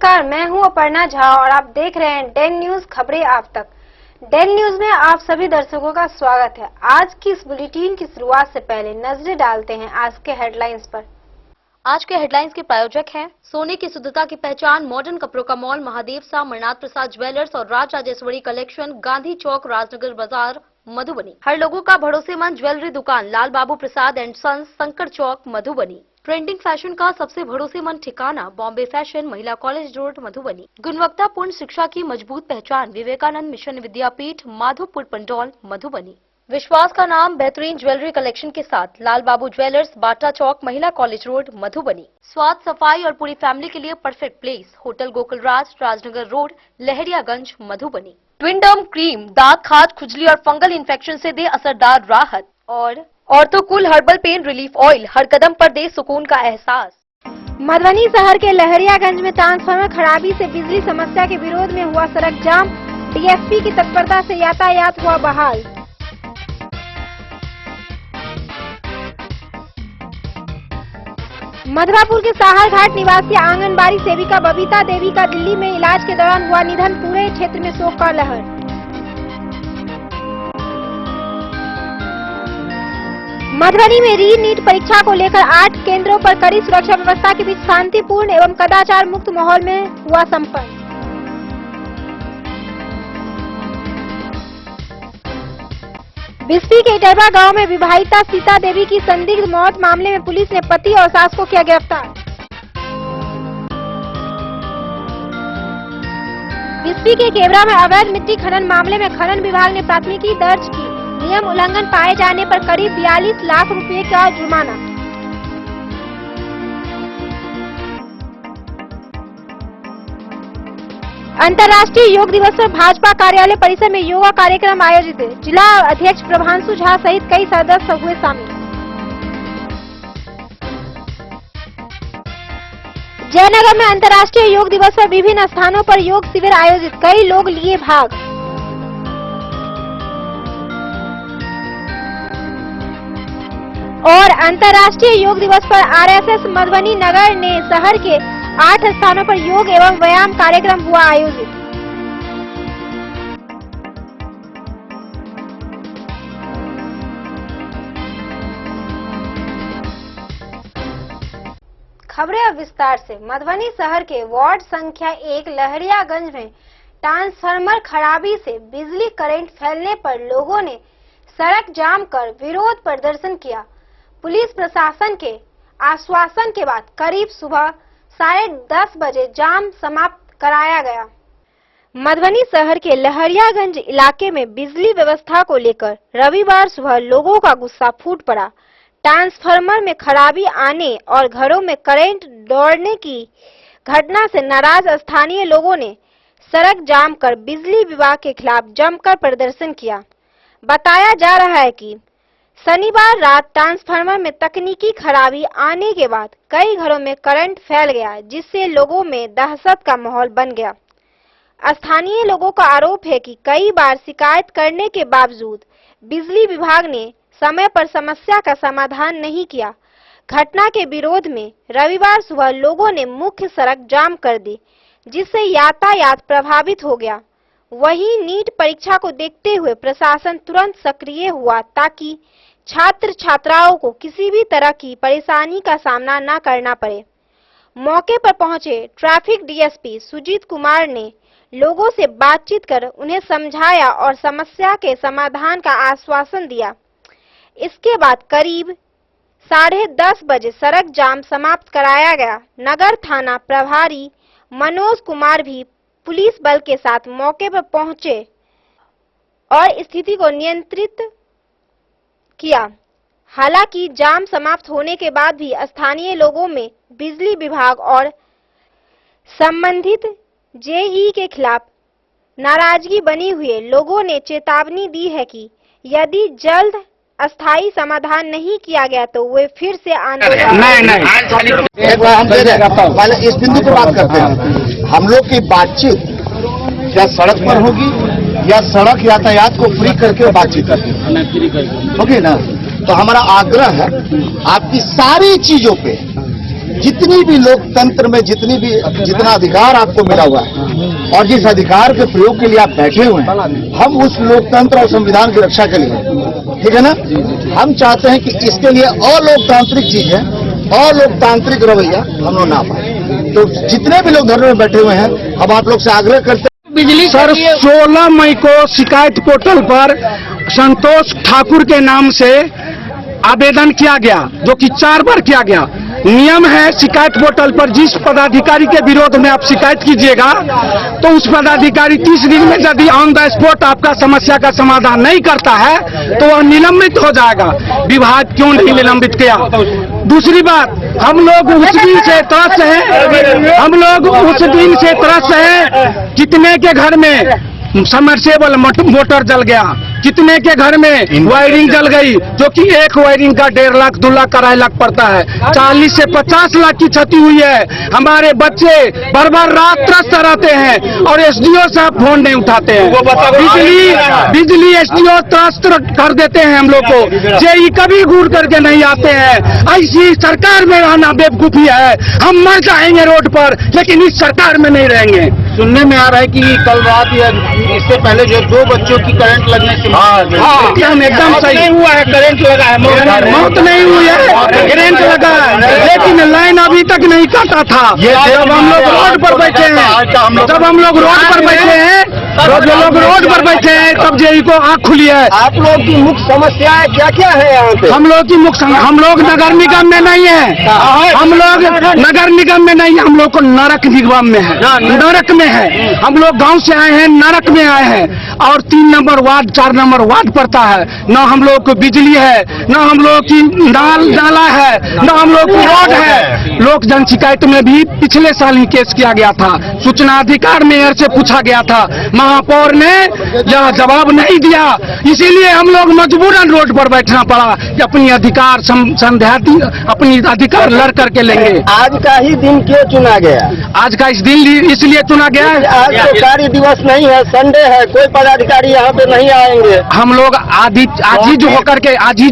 नमस्कार, मैं हूं अपर्णा झा और आप देख रहे हैं डेन न्यूज खबरें आप तक। डेन न्यूज में आप सभी दर्शकों का स्वागत है। आज की इस बुलेटिन की शुरुआत से पहले नजरें डालते हैं आज के हेडलाइंस पर। आज के हेडलाइंस के प्रायोजक हैं सोने की शुद्धता की पहचान मॉडर्न कपड़ों का मॉल महादेव सा मरनाथ प्रसाद ज्वेलर्स और राज राजेश्वरी कलेक्शन, गांधी चौक, राजनगर बाजार, मधुबनी। हर लोगों का भरोसेमंद ज्वेलरी दुकान लाल बाबू प्रसाद एंड सन्स, संकर चौक, मधुबनी। ट्रेंडिंग फैशन का सबसे भरोसेमंद ठिकाना बॉम्बे फैशन, महिला कॉलेज रोड, मधुबनी। गुणवत्तापूर्ण शिक्षा की मजबूत पहचान विवेकानंद मिशन विद्यापीठ, माधोपुर पंडौल, मधुबनी। विश्वास का नाम बेहतरीन ज्वेलरी कलेक्शन के साथ लाल बाबू ज्वेलर्स, बाटा चौक, महिला कॉलेज रोड, मधुबनी। स्वाद, सफाई और पूरी फैमिली के लिए परफेक्ट प्लेस होटल गोकुल राज, राजनगर रोड, लहरियागंज, मधुबनी। ट्विनडर्म क्रीम दांत, खाज, खुजली और फंगल इन्फेक्शन से दे असरदार राहत। और ऑर्थोकूल हर्बल पेन रिलीफ ऑयल हर कदम पर दे सुकून का एहसास। मधुबनी शहर के लहरियागंज में ट्रांसफार्मर खराबी से बिजली समस्या के विरोध में हुआ सड़क जाम। डीएसपी की तत्परता से यातायात हुआ बहाल। मधुरापुर के साहर घाट निवासी आंगनबाड़ी सेविका बबीता देवी का दिल्ली में इलाज के दौरान हुआ निधन। पूरे क्षेत्र में शोक का लहर। मधुबनी में री नीट परीक्षा को लेकर 8 केंद्रों पर कड़ी सुरक्षा व्यवस्था के बीच शांतिपूर्ण एवं कदाचार मुक्त माहौल में हुआ संपन्न। बिस्फी के इटरवा गांव में विवाहिता सीता देवी की संदिग्ध मौत मामले में पुलिस ने पति और सास को किया गिरफ्तार। बिस्फी के केवरा में अवैध मिट्टी खनन मामले में खनन विभाग ने प्राथमिकी दर्ज की। नियम उल्लंघन पाए जाने पर करीब 42 लाख रुपए का जुर्माना। अंतर्राष्ट्रीय योग दिवस पर भाजपा कार्यालय परिसर में योगा कार्यक्रम आयोजित। जिला अध्यक्ष प्रभांशु झा सहित कई सदस्य हुए शामिल। जयनगर में अंतर्राष्ट्रीय योग दिवस पर विभिन्न स्थानों पर योग शिविर आयोजित। कई लोग लिए भाग। और अंतर्राष्ट्रीय योग दिवस पर आरएसएस मधुबनी नगर ने शहर के 8 स्थानों पर योग एवं व्यायाम कार्यक्रम हुआ आयोजित। खबरें अब विस्तार से। मधुबनी शहर के वार्ड संख्या 1 लहरियागंज में ट्रांसफार्मर खराबी से बिजली करंट फैलने पर लोगों ने सड़क जाम कर विरोध प्रदर्शन किया। पुलिस प्रशासन के आश्वासन के बाद करीब सुबह 10:30 बजे जाम समाप्त कराया गया। मधुबनी शहर के लहरियागंज इलाके में बिजली व्यवस्था को लेकर रविवार सुबह लोगों का गुस्सा फूट पड़ा। ट्रांसफार्मर में खराबी आने और घरों में करंट दौड़ने की घटना से नाराज स्थानीय लोगों ने सड़क जाम कर बिजली विभाग के खिलाफ जमकर प्रदर्शन किया। बताया जा रहा है कि शनिवार रात ट्रांसफार्मर में तकनीकी खराबी आने के बाद कई घरों में करंट फैल गया, जिससे लोगों में दहशत का माहौल बन गया। स्थानीय लोगों का आरोप है कि कई बार शिकायत करने के बावजूद बिजली विभाग ने समय पर समस्या का समाधान नहीं किया। घटना के विरोध में रविवार सुबह लोगों ने मुख्य सड़क जाम कर दी, जिससे यातायात प्रभावित हो गया। वहीं नीट परीक्षा को देखते हुए प्रशासन तुरंत सक्रिय हुआ ताकि छात्र छात्राओं को किसी भी तरह की परेशानी का सामना न करना पड़े। मौके पर पहुंचे ट्रैफिक डीएसपी सुजीत कुमार ने लोगों से बातचीत कर उन्हें समझाया और समस्या के समाधान का आश्वासन दिया। इसके बाद करीब 10:30 बजे सड़क जाम समाप्त कराया गया। नगर थाना प्रभारी मनोज कुमार भी पुलिस बल के साथ मौके पर पहुंचे और स्थिति को नियंत्रित किया। हालांकि जाम समाप्त होने के बाद भी स्थानीय लोगों में बिजली विभाग और संबंधित जेई के खिलाफ नाराजगी बनी हुई है। लोगों ने चेतावनी दी है कि यदि जल्द अस्थायी समाधान नहीं किया गया तो वे फिर से आंदोलन। नहीं एक बार हम पहले इस बिंदु पर बात करते हैं। हम लोग की बातचीत क्या सड़क पर होगी या सड़क यातायात को फ्री करके बातचीत होगी ना? तो हमारा आग्रह है आपकी सारी चीजों पे जितनी भी लोकतंत्र में जितना अधिकार आपको मिला हुआ है और जिस अधिकार के प्रयोग के लिए आप बैठे हुए हैं, हम उस लोकतंत्र और संविधान की रक्षा के लिए, ठीक है ना, हम चाहते हैं कि इसके लिए अलोकतांत्रिक चीजें, अलोकतांत्रिक रवैया हम लोग ना पाए। तो जितने भी लोग धरने में बैठे हुए हैं, अब आप लोग से आग्रह करते हैं बिजली सर 16 मई को शिकायत पोर्टल पर संतोष ठाकुर के नाम से आवेदन किया गया, जो कि 4 बार किया गया। नियम है शिकायत पोर्टल पर जिस पदाधिकारी के विरोध में आप शिकायत कीजिएगा तो उस पदाधिकारी 30 दिन में यदि ऑन द स्पॉट आपका समस्या का समाधान नहीं करता है तो वह निलंबित हो जाएगा। विभाग क्यों नहीं निलंबित किया? दूसरी बात, हम लोग उस दिन से त्रस्त हैं, कितने के घर में सबमर्सिबल मोटर जल गया, कितने के घर में वायरिंग जल गई, जो कि एक वायरिंग का 1.5 लाख 2 लाख का लाख पड़ता है। 40 से 50 लाख की क्षति हुई है। हमारे बच्चे बार रात त्रस्त रहते हैं और एसडीओ साहब फोन नहीं उठाते हैं। बिजली एसडीओ त्रस्त कर देते हैं हम लोग को। जेई कभी घूर करके नहीं आते हैं। ऐसी सरकार में रहना बेवकूफी है। हम मर जाएंगे रोड पर, लेकिन इस सरकार में नहीं रहेंगे। सुनने में आ रहा है कि कल रात या इससे पहले जो 2 बच्चों की करंट लगने से एकदम सही नहीं हुआ है, करंट लगा है, मौत नहीं हुई है, करंट लगा है, लेकिन लाइन अभी तक नहीं काटा था। जब हम लोग रोड पर बैठे हैं, जब हम लोग रोड पर बैठे हैं, तब जेई को आँख खुली है। आप लोग की मुख्य समस्याएं क्या क्या है यहाँ पे? हम लोग नगर निगम में नहीं है, हम लोग नगर निगम में नहीं है, हम लोग को नरक निगम में है, नरक में है। हम लोग गांव से आए हैं, नरक में आए हैं और 3 नंबर वार्ड 4 नंबर वार्ड पड़ता है। न हम लोग को बिजली है, न हम लोग की नाला है, न हम लोग की रोड है। लोक जन शिकायत में भी पिछले साल ही केस किया गया था। सूचना अधिकार मेयर से पूछा गया था, महापौर ने यह जवाब नहीं दिया। इसीलिए हम लोग मजबूरन रोड पर बैठना पड़ा कि अपनी अधिकार अपनी अधिकार लड़ करके लेंगे। आज का ही दिन क्यों चुना गया? आज का इस दिन इसलिए चुना गया, आज तो कार्य दिवस नहीं है, संडे है, कोई पदाधिकारी यहाँ पे नहीं आएंगे। हम लोग आजीज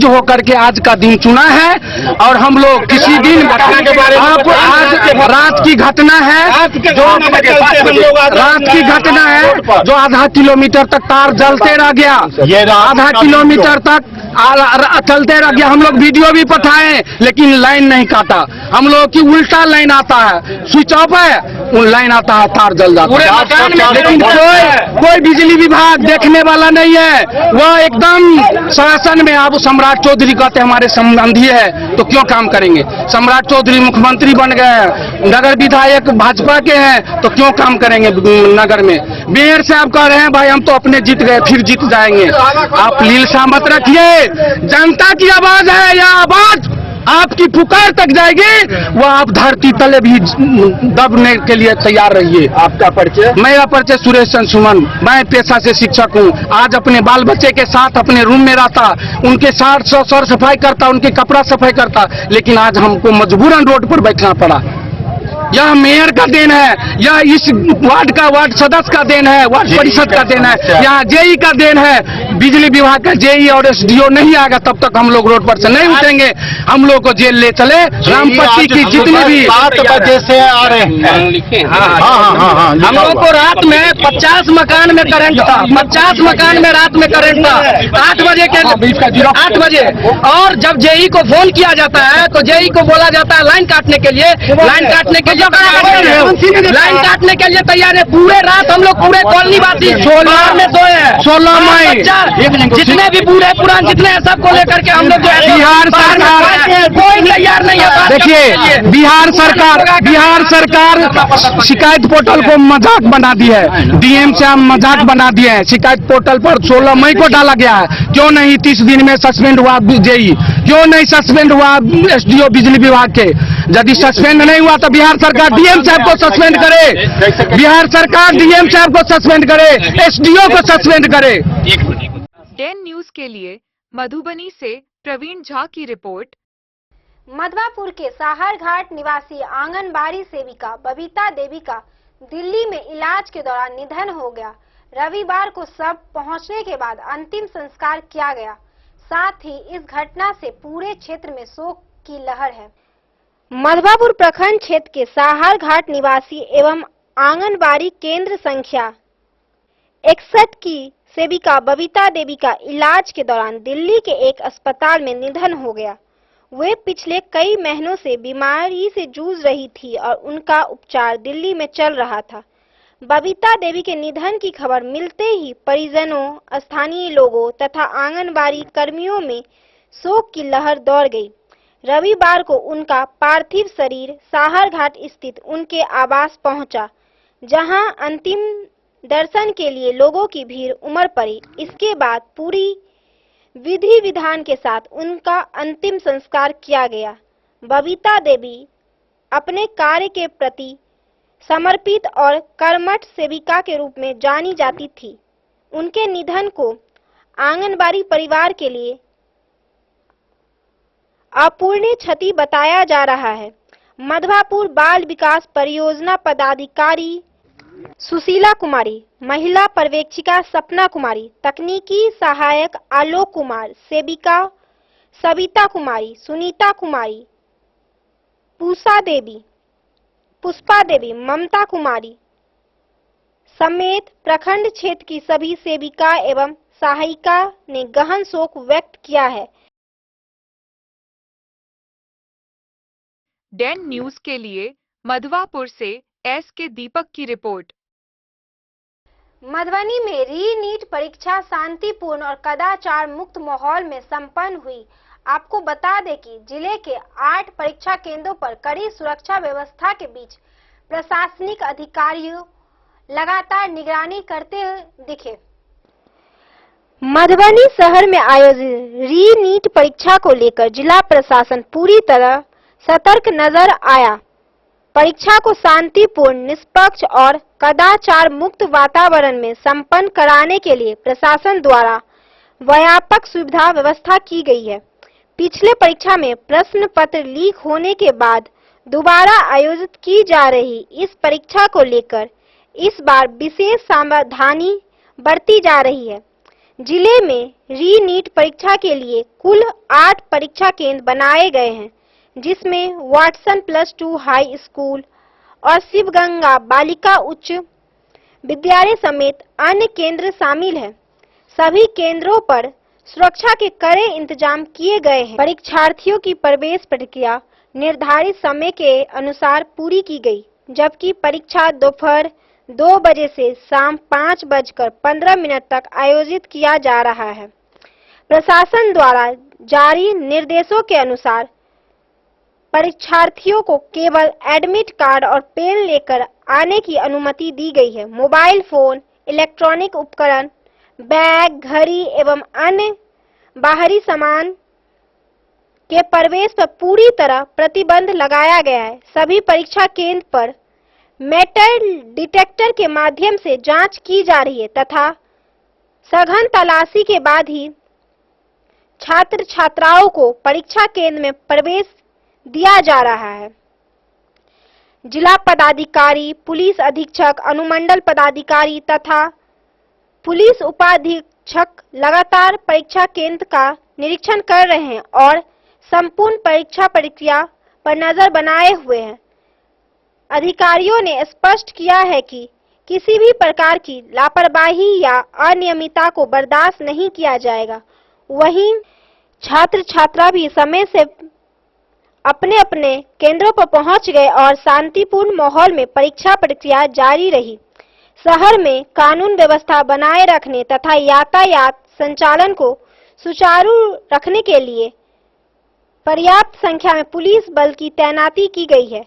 होकर के आज का दिन चुना है और हम लोग किसी दिन के बारे में आज रात की घटना है, जो आधा किलोमीटर तक तार जलते रह गया, आधा किलोमीटर तक चलते रह गया। हम लोग वीडियो भी पठाए लेकिन लाइन नहीं काटा। हम लोग की उल्टा लाइन आता है, स्विच ऑफ है, लाइन आता है, तार जल जाता है, लेकिन कोई बिजली विभाग देखने वाला नहीं है। वह एकदम शासन में, अब सम्राट चौधरी कहते हमारे संबंधी है तो क्यों काम करेंगे? सम्राट चौधरी मुख्यमंत्री बन गए, नगर विधायक भाजपा के हैं तो क्यों काम करेंगे नगर में? मेयर साहब कह रहे हैं भाई हम तो अपने जीत गए, फिर जीत जाएंगे। आप लीलसा मत रखिए। जनता की आवाज है, यह आवाज आपकी पुकार तक जाएगी, वो आप धरती तले भी दबने के लिए तैयार रहिए। आपका परिचय? मेरा परिचय सुरेश चंद्र सुमन, मैं पेशा से शिक्षक हूँ। आज अपने बाल बच्चे के साथ अपने रूम में रहता, उनके साथ सर सफाई करता, उनके कपड़ा सफाई करता, लेकिन आज हमको मजबूरन रोड पर बैठना पड़ा। यह मेयर का देन है, यह इस वार्ड सदस्य का देन है, वार्ड परिषद का देन है, यहाँ जेई का देन है। बिजली विभाग का जेई और एसडीओ नहीं आएगा तब तक हम लोग रोड पर से नहीं उठेंगे। हम लोग को जेल ले चले। रामपट्टी की जितनी भी 7 बजे से आ रहे हैं। हम लोग को रात में 50 मकान में करंट था, 50 मकान में रात में करंट था 8 बजे। और जब जेई को फोन किया जाता है तो जेई को बोला जाता है लाइन काटने के लिए लाइन काटने के लिए तैयार है। पूरे रात हम लोग पूरे कॉलोनी वासी 16 में सोए हैं। 16 मई जितने भी बूढ़े पुरान जितने हैं सबको लेकर के हम लोग जो है बिहार सरकार कोई तैयार नहीं है। देखिए बिहार सरकार शिकायत पोर्टल को मजाक बना दी है, डीएम से हम मजाक बना दिए हैं। शिकायत पोर्टल पर 16 मई को डाला गया है, क्यों नहीं 30 दिन में सस्पेंड हुआ जेई, क्यों नहीं सस्पेंड हुआ एसडीओ बिजली विभाग के? यदि सस्पेंड नहीं हुआ तो बिहार सरकार डीएम साहब को सस्पेंड करे, बिहार सरकार डीएम साहब को सस्पेंड करे, एसडीओ को सस्पेंड करे। 10 न्यूज के लिए मधुबनी से प्रवीण झा की रिपोर्ट। मधवापुर के साहर घाट निवासी आंगनबाड़ी सेविका बबीता देवी का दिल्ली में इलाज के दौरान निधन हो गया। रविवार को शव पहुंचने के बाद अंतिम संस्कार किया गया। साथ ही इस घटना से पूरे क्षेत्र में शोक की लहर है। मधवापुर प्रखंड क्षेत्र के साहर घाट निवासी एवं आंगनबाड़ी केंद्र संख्या 61 की सेविका बबीता देवी का इलाज के दौरान दिल्ली के एक अस्पताल में निधन हो गया। वे पिछले कई महीनों से बीमारी से जूझ रही थी और उनका उपचार दिल्ली में चल रहा था। बबीता देवी के निधन की खबर मिलते ही परिजनों, स्थानीय लोगों तथा आंगनबाड़ी कर्मियों में शोक की लहर दौड़ गई। रविवार को उनका पार्थिव शरीर साहर घाट स्थित उनके आवास पहुंचा, जहां अंतिम दर्शन के लिए लोगों की भीड़ उमड़ पड़ी। इसके बाद पूरी विधि विधान के साथ उनका अंतिम संस्कार किया गया। बबीता देवी अपने कार्य के प्रति समर्पित और कर्मठ सेविका के रूप में जानी जाती थी। उनके निधन को आंगनबाड़ी परिवार के लिए अपूरणीय क्षति बताया जा रहा है। मधवापुर बाल विकास परियोजना पदाधिकारी सुशीला कुमारी, महिला पर्यवेक्षिका सपना कुमारी, तकनीकी सहायक आलोक कुमार, सेविका सविता कुमारी, सुनीता कुमारी, पुष्पा देवी, ममता कुमारी समेत प्रखंड क्षेत्र की सभी सेविका एवं सहायिका ने गहन शोक व्यक्त किया है। डैन न्यूज के लिए मधवापुर से एस के दीपक की रिपोर्ट। मधुबनी में री-नीट परीक्षा शांतिपूर्ण और कदाचार मुक्त माहौल में संपन्न हुई। आपको बता दें कि जिले के 8 परीक्षा केंद्रों पर कड़ी सुरक्षा व्यवस्था के बीच प्रशासनिक अधिकारियों लगातार निगरानी करते दिखे। मधुबनी शहर में आयोजित री-नीट परीक्षा को लेकर जिला प्रशासन पूरी तरह सतर्क नजर आया। परीक्षा को शांतिपूर्ण, निष्पक्ष और कदाचार मुक्त वातावरण में संपन्न कराने के लिए प्रशासन द्वारा व्यापक सुविधा व्यवस्था की गई है। पिछले परीक्षा में प्रश्न पत्र लीक होने के बाद दोबारा आयोजित की जा रही इस परीक्षा को लेकर इस बार विशेष सावधानी बरती जा रही है। जिले में री-नीट परीक्षा के लिए कुल 8 परीक्षा केंद्र बनाए गए हैं, जिसमें वाटसन +2 हाई स्कूल और शिवगंगा बालिका उच्च विद्यालय समेत अन्य केंद्र शामिल हैं। सभी केंद्रों पर सुरक्षा के कड़े इंतजाम किए गए हैं। परीक्षार्थियों की प्रवेश प्रक्रिया निर्धारित समय के अनुसार पूरी की गई, जबकि परीक्षा दोपहर 2 बजे से शाम 5:15 तक आयोजित किया जा रहा है। प्रशासन द्वारा जारी निर्देशों के अनुसार परीक्षार्थियों को केवल एडमिट कार्ड और पेन लेकर आने की अनुमति दी गई है। मोबाइल फोन, इलेक्ट्रॉनिक उपकरण, बैग, घड़ी एवं अन्य बाहरी सामान के प्रवेश पर पूरी तरह प्रतिबंध लगाया गया है। सभी परीक्षा केंद्र पर मेटल डिटेक्टर के माध्यम से जांच की जा रही है तथा सघन तलाशी के बाद ही छात्र छात्राओं को परीक्षा केंद्र में प्रवेश दिया जा रहा है। जिला पदाधिकारी, पुलिस अधीक्षक, अनुमंडल पदाधिकारी तथा पुलिस उपाधीक्षक लगातार परीक्षा केंद्र का निरीक्षण कर रहे हैं और संपूर्ण परीक्षा प्रक्रिया पर नजर बनाए हुए हैं। अधिकारियों ने स्पष्ट किया है कि किसी भी प्रकार की लापरवाही या अनियमितता को बर्दाश्त नहीं किया जाएगा। वहीं छात्र छात्रा भी समय से अपने अपने केंद्रों पर पहुंच गए और शांतिपूर्ण माहौल में परीक्षा प्रक्रिया जारी रही। शहर में कानून व्यवस्था बनाए रखने तथा यातायात संचालन को सुचारू रखने के लिए पर्याप्त संख्या में पुलिस बल की तैनाती की गई है।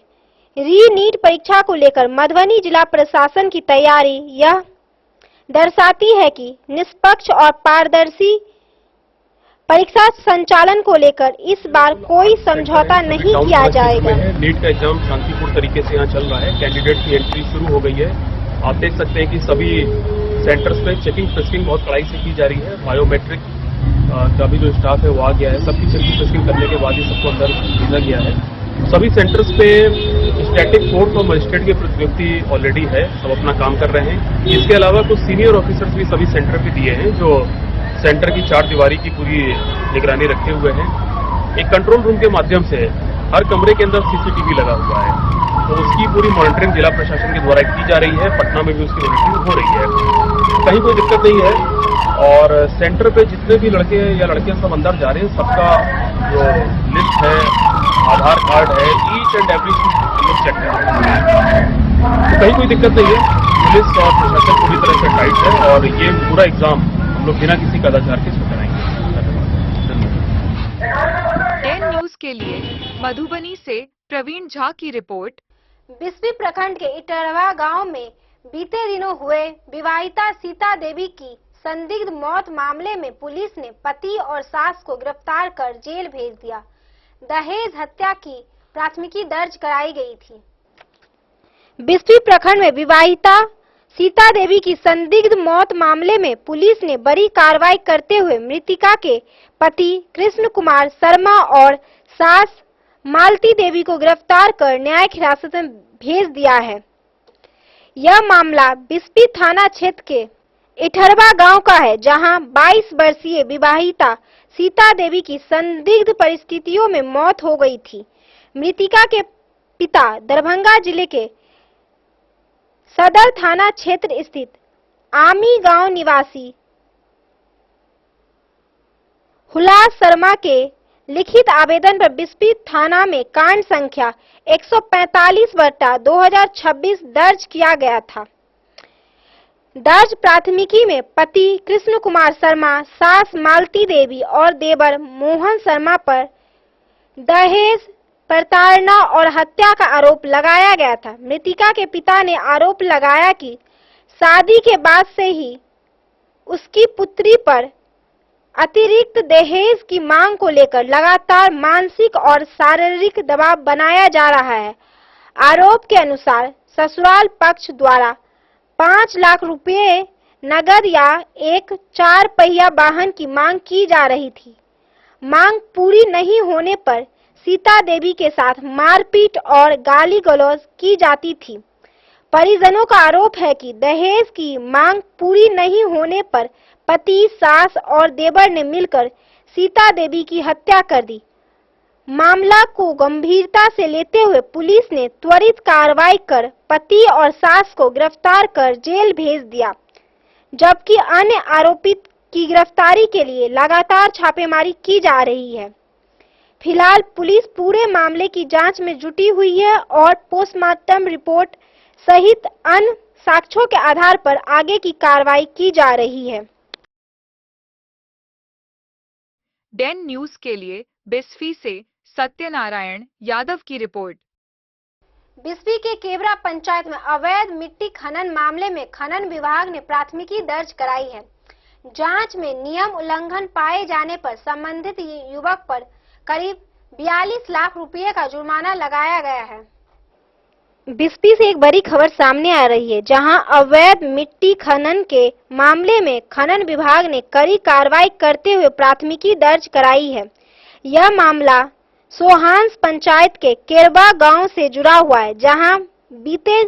री-नीट परीक्षा को लेकर मधुबनी जिला प्रशासन की तैयारी यह दर्शाती है कि निष्पक्ष और पारदर्शी परीक्षा संचालन को लेकर इस बार कोई समझौता नहीं किया जाएगा। नीट का एग्जाम शांतिपूर्ण तरीके से यहाँ चल रहा है। कैंडिडेट की एंट्री शुरू हो गई है। आप देख सकते हैं कि सभी सेंटर्स पे चेकिंग फ्रिस्किंग बहुत कड़ाई से की जा रही है। बायोमेट्रिक का भी जो स्टाफ है वो आ गया है। सबकी चेकिंग फ्रिस्किंग करने के बाद ही सबको अंदर भेजा गया है। सभी सेंटर्स पे स्टैटिक फोर्स और मजिस्ट्रेट के प्रतिनियुक्ति ऑलरेडी है, सब अपना काम कर रहे हैं। इसके अलावा कुछ सीनियर ऑफिसर्स भी सभी सेंटर पे दिए हैं जो सेंटर की 4 दीवारी की पूरी निगरानी रखे हुए हैं। एक कंट्रोल रूम के माध्यम से हर कमरे के अंदर सीसीटीवी लगा हुआ है, तो उसकी पूरी मॉनिटरिंग जिला प्रशासन के द्वारा की जा रही है। पटना में भी उसकी मॉनिटरिंग हो रही है, कहीं कोई दिक्कत नहीं है। और सेंटर पे जितने भी लड़के या लड़कियां सब अंदर जा रहे हैं, सबका जो लिस्ट है, आधार कार्ड है, ईच एंड एवरी चीज चेक कर रहे हैं, तो कहीं कोई दिक्कत नहीं है। पुलिस और प्रशासन पूरी तरह से टाइट है और ये पूरा एग्जाम हम लोग बिना किसी कदाचार के कराएंगे। 10 न्यूज के लिए मधुबनी से प्रवीण झा की रिपोर्ट। बिस्फी प्रखंड के इटरवा गांव में बीते दिनों हुए विवाहिता सीता देवी की संदिग्ध मौत मामले में पुलिस ने पति और सास को गिरफ्तार कर जेल भेज दिया। दहेज हत्या की प्राथमिकी दर्ज कराई गई थी। बिस्फी प्रखंड में विवाहिता सीता देवी की संदिग्ध मौत मामले में पुलिस ने बड़ी कार्रवाई करते हुए मृतिका के पति कृष्ण कुमार शर्मा और सास मालती देवी को गिरफ्तार कर न्यायिक हिरासत में भेज दिया है। यह मामला बिस्फी थाना क्षेत्र के इठरवा गांव का है, जहां 22 वर्षीय विवाहिता सीता देवी की संदिग्ध परिस्थितियों में मौत हो गई थी। मृतिका के पिता दरभंगा जिले के सदर थाना क्षेत्र स्थित आमी गांव निवासी हुलास शर्मा के लिखित आवेदन पर बिस्फी थाना में कांड संख्या 145/2026 दर्ज किया गया था। दर्ज प्राथमिकी में पति कृष्ण कुमार शर्मा, सास मालती देवी और देवर मोहन शर्मा पर दहेज, प्रताड़ना और हत्या का आरोप लगाया गया था। मृतिका के पिता ने आरोप लगाया कि शादी के बाद से ही उसकी पुत्री पर अतिरिक्त दहेज की मांग को लेकर लगातार मानसिक और शारीरिक दबाव बनाया जा रहा है। आरोप के अनुसार ससुराल पक्ष द्वारा 5 लाख रुपए नगद या एक 4 पहिया वाहन की मांग की जा रही थी। मांग पूरी नहीं होने पर सीता देवी के साथ मारपीट और गाली गलौज की जाती थी। परिजनों का आरोप है कि दहेज की मांग पूरी नहीं होने पर पति, सास और देवर ने मिलकर सीता देवी की हत्या कर दी। मामला को गंभीरता से लेते हुए पुलिस ने त्वरित कार्रवाई कर पति और सास को गिरफ्तार कर जेल भेज दिया, जबकि अन्य आरोपित की गिरफ्तारी के लिए लगातार छापेमारी की जा रही है। फिलहाल पुलिस पूरे मामले की जांच में जुटी हुई है और पोस्टमार्टम रिपोर्ट सहित अन्य साक्ष्यों के आधार पर आगे की कार्रवाई की जा रही है। 10 न्यूज के लिए बिस्फी से सत्यनारायण यादव की रिपोर्ट। बिस्फी के केवरा पंचायत में अवैध मिट्टी खनन मामले में खनन विभाग ने प्राथमिकी दर्ज कराई है। जांच में नियम उल्लंघन पाए जाने पर संबंधित युवक पर करीब 42 लाख रुपए का जुर्माना लगाया गया है। बिस्फी से एक बड़ी खबर सामने आ रही है, जहां अवैध मिट्टी खनन के मामले में खनन विभाग ने कड़ी कार्रवाई करते हुए प्राथमिकी दर्ज कराई है। यह मामला सोहांस पंचायत के केरबा गांव से जुड़ा हुआ है, जहां बीते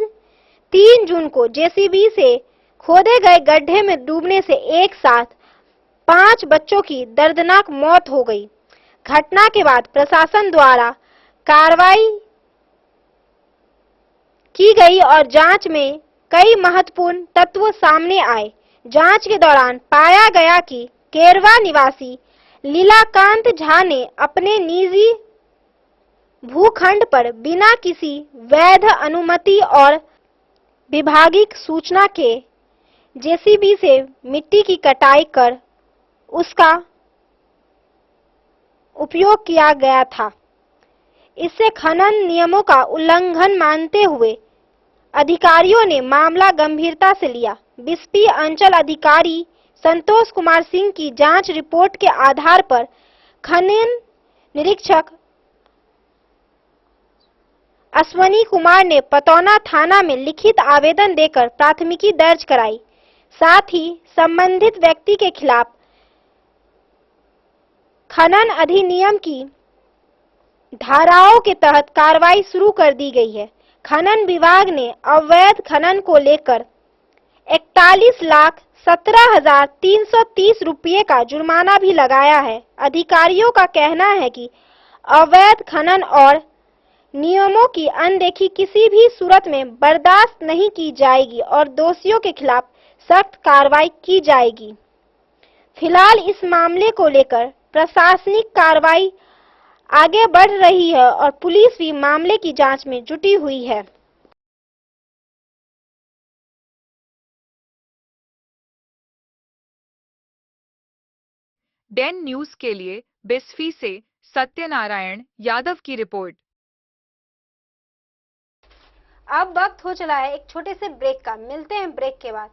3 जून को जेसीबी से खोदे गए गड्ढे में डूबने से एक साथ 5 बच्चों की दर्दनाक मौत हो गई। घटना के बाद प्रशासन द्वारा कार्रवाई की गई और जांच में कई महत्वपूर्ण तत्व सामने आए। जांच के दौरान पाया गया कि केरवा निवासी लीलाकांत झा ने अपने निजी भूखंड पर बिना किसी वैध अनुमति और विभागीय सूचना के जेसीबी से मिट्टी की कटाई कर उसका उपयोग किया गया था। इससे खनन नियमों का उल्लंघन मानते हुए अधिकारियों ने मामला गंभीरता से लिया। बिस्फी अंचल अधिकारी संतोष कुमार सिंह की जांच रिपोर्ट के आधार पर खनन निरीक्षक अश्वनी कुमार ने पतौना थाना में लिखित आवेदन देकर प्राथमिकी दर्ज कराई। साथ ही संबंधित व्यक्ति के खिलाफ खनन अधिनियम की धाराओं के तहत कार्रवाई शुरू कर दी गई है। खनन विभाग ने अवैध खनन को लेकर 41,17,330 रुपये का जुर्माना भी लगाया है। अधिकारियों का कहना है कि अवैध खनन और नियमों की अनदेखी किसी भी सूरत में बर्दाश्त नहीं की जाएगी और दोषियों के खिलाफ सख्त कार्रवाई की जाएगी। फिलहाल इस मामले को लेकर प्रशासनिक कार्रवाई आगे बढ़ रही है और पुलिस भी मामले की जांच में जुटी हुई है। डेन न्यूज के लिए बिस्फी से सत्यनारायण यादव की रिपोर्ट। अब वक्त हो चला है एक छोटे से ब्रेक का। मिलते हैं ब्रेक के बाद,